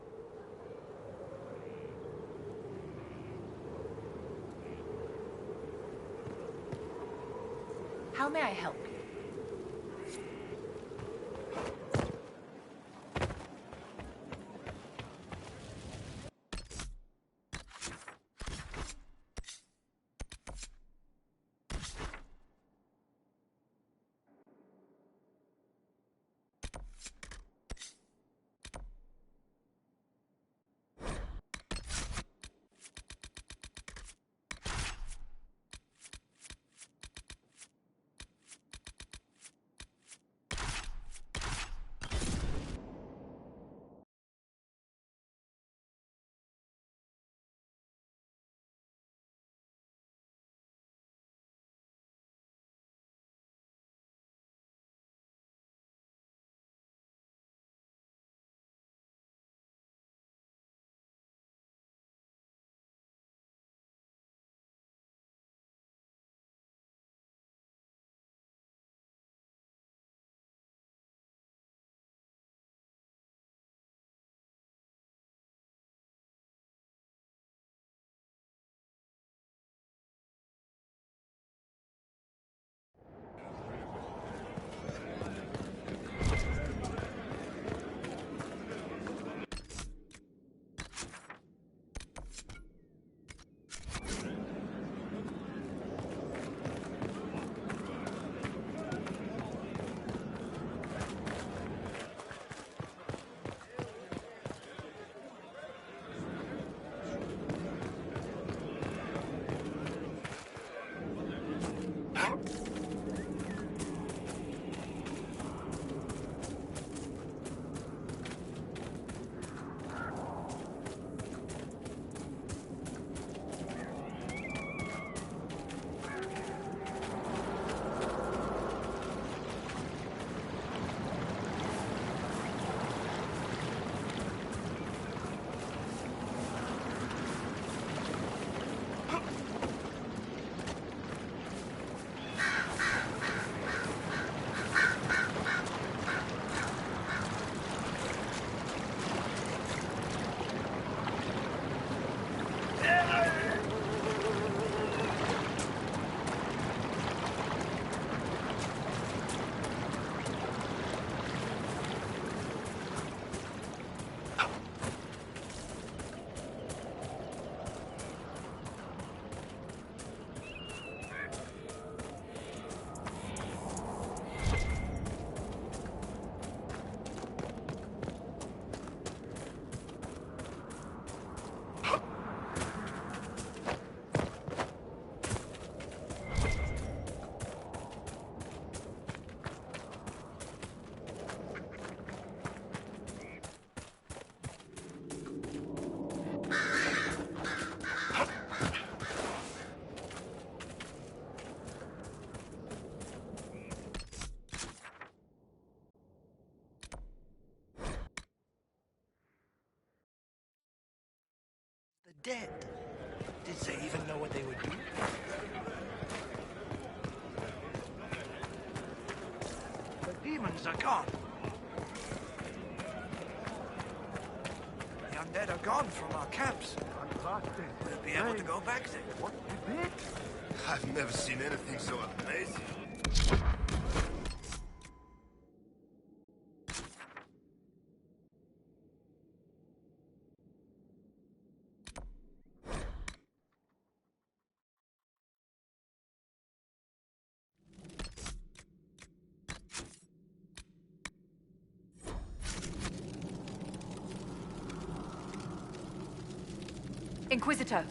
How may I help you? Dead. Did they even know what they would do? The demons are gone. The undead are gone from our camps. We'll be able to go back there. What we did? I've never seen anything so amazing. Inquisitor,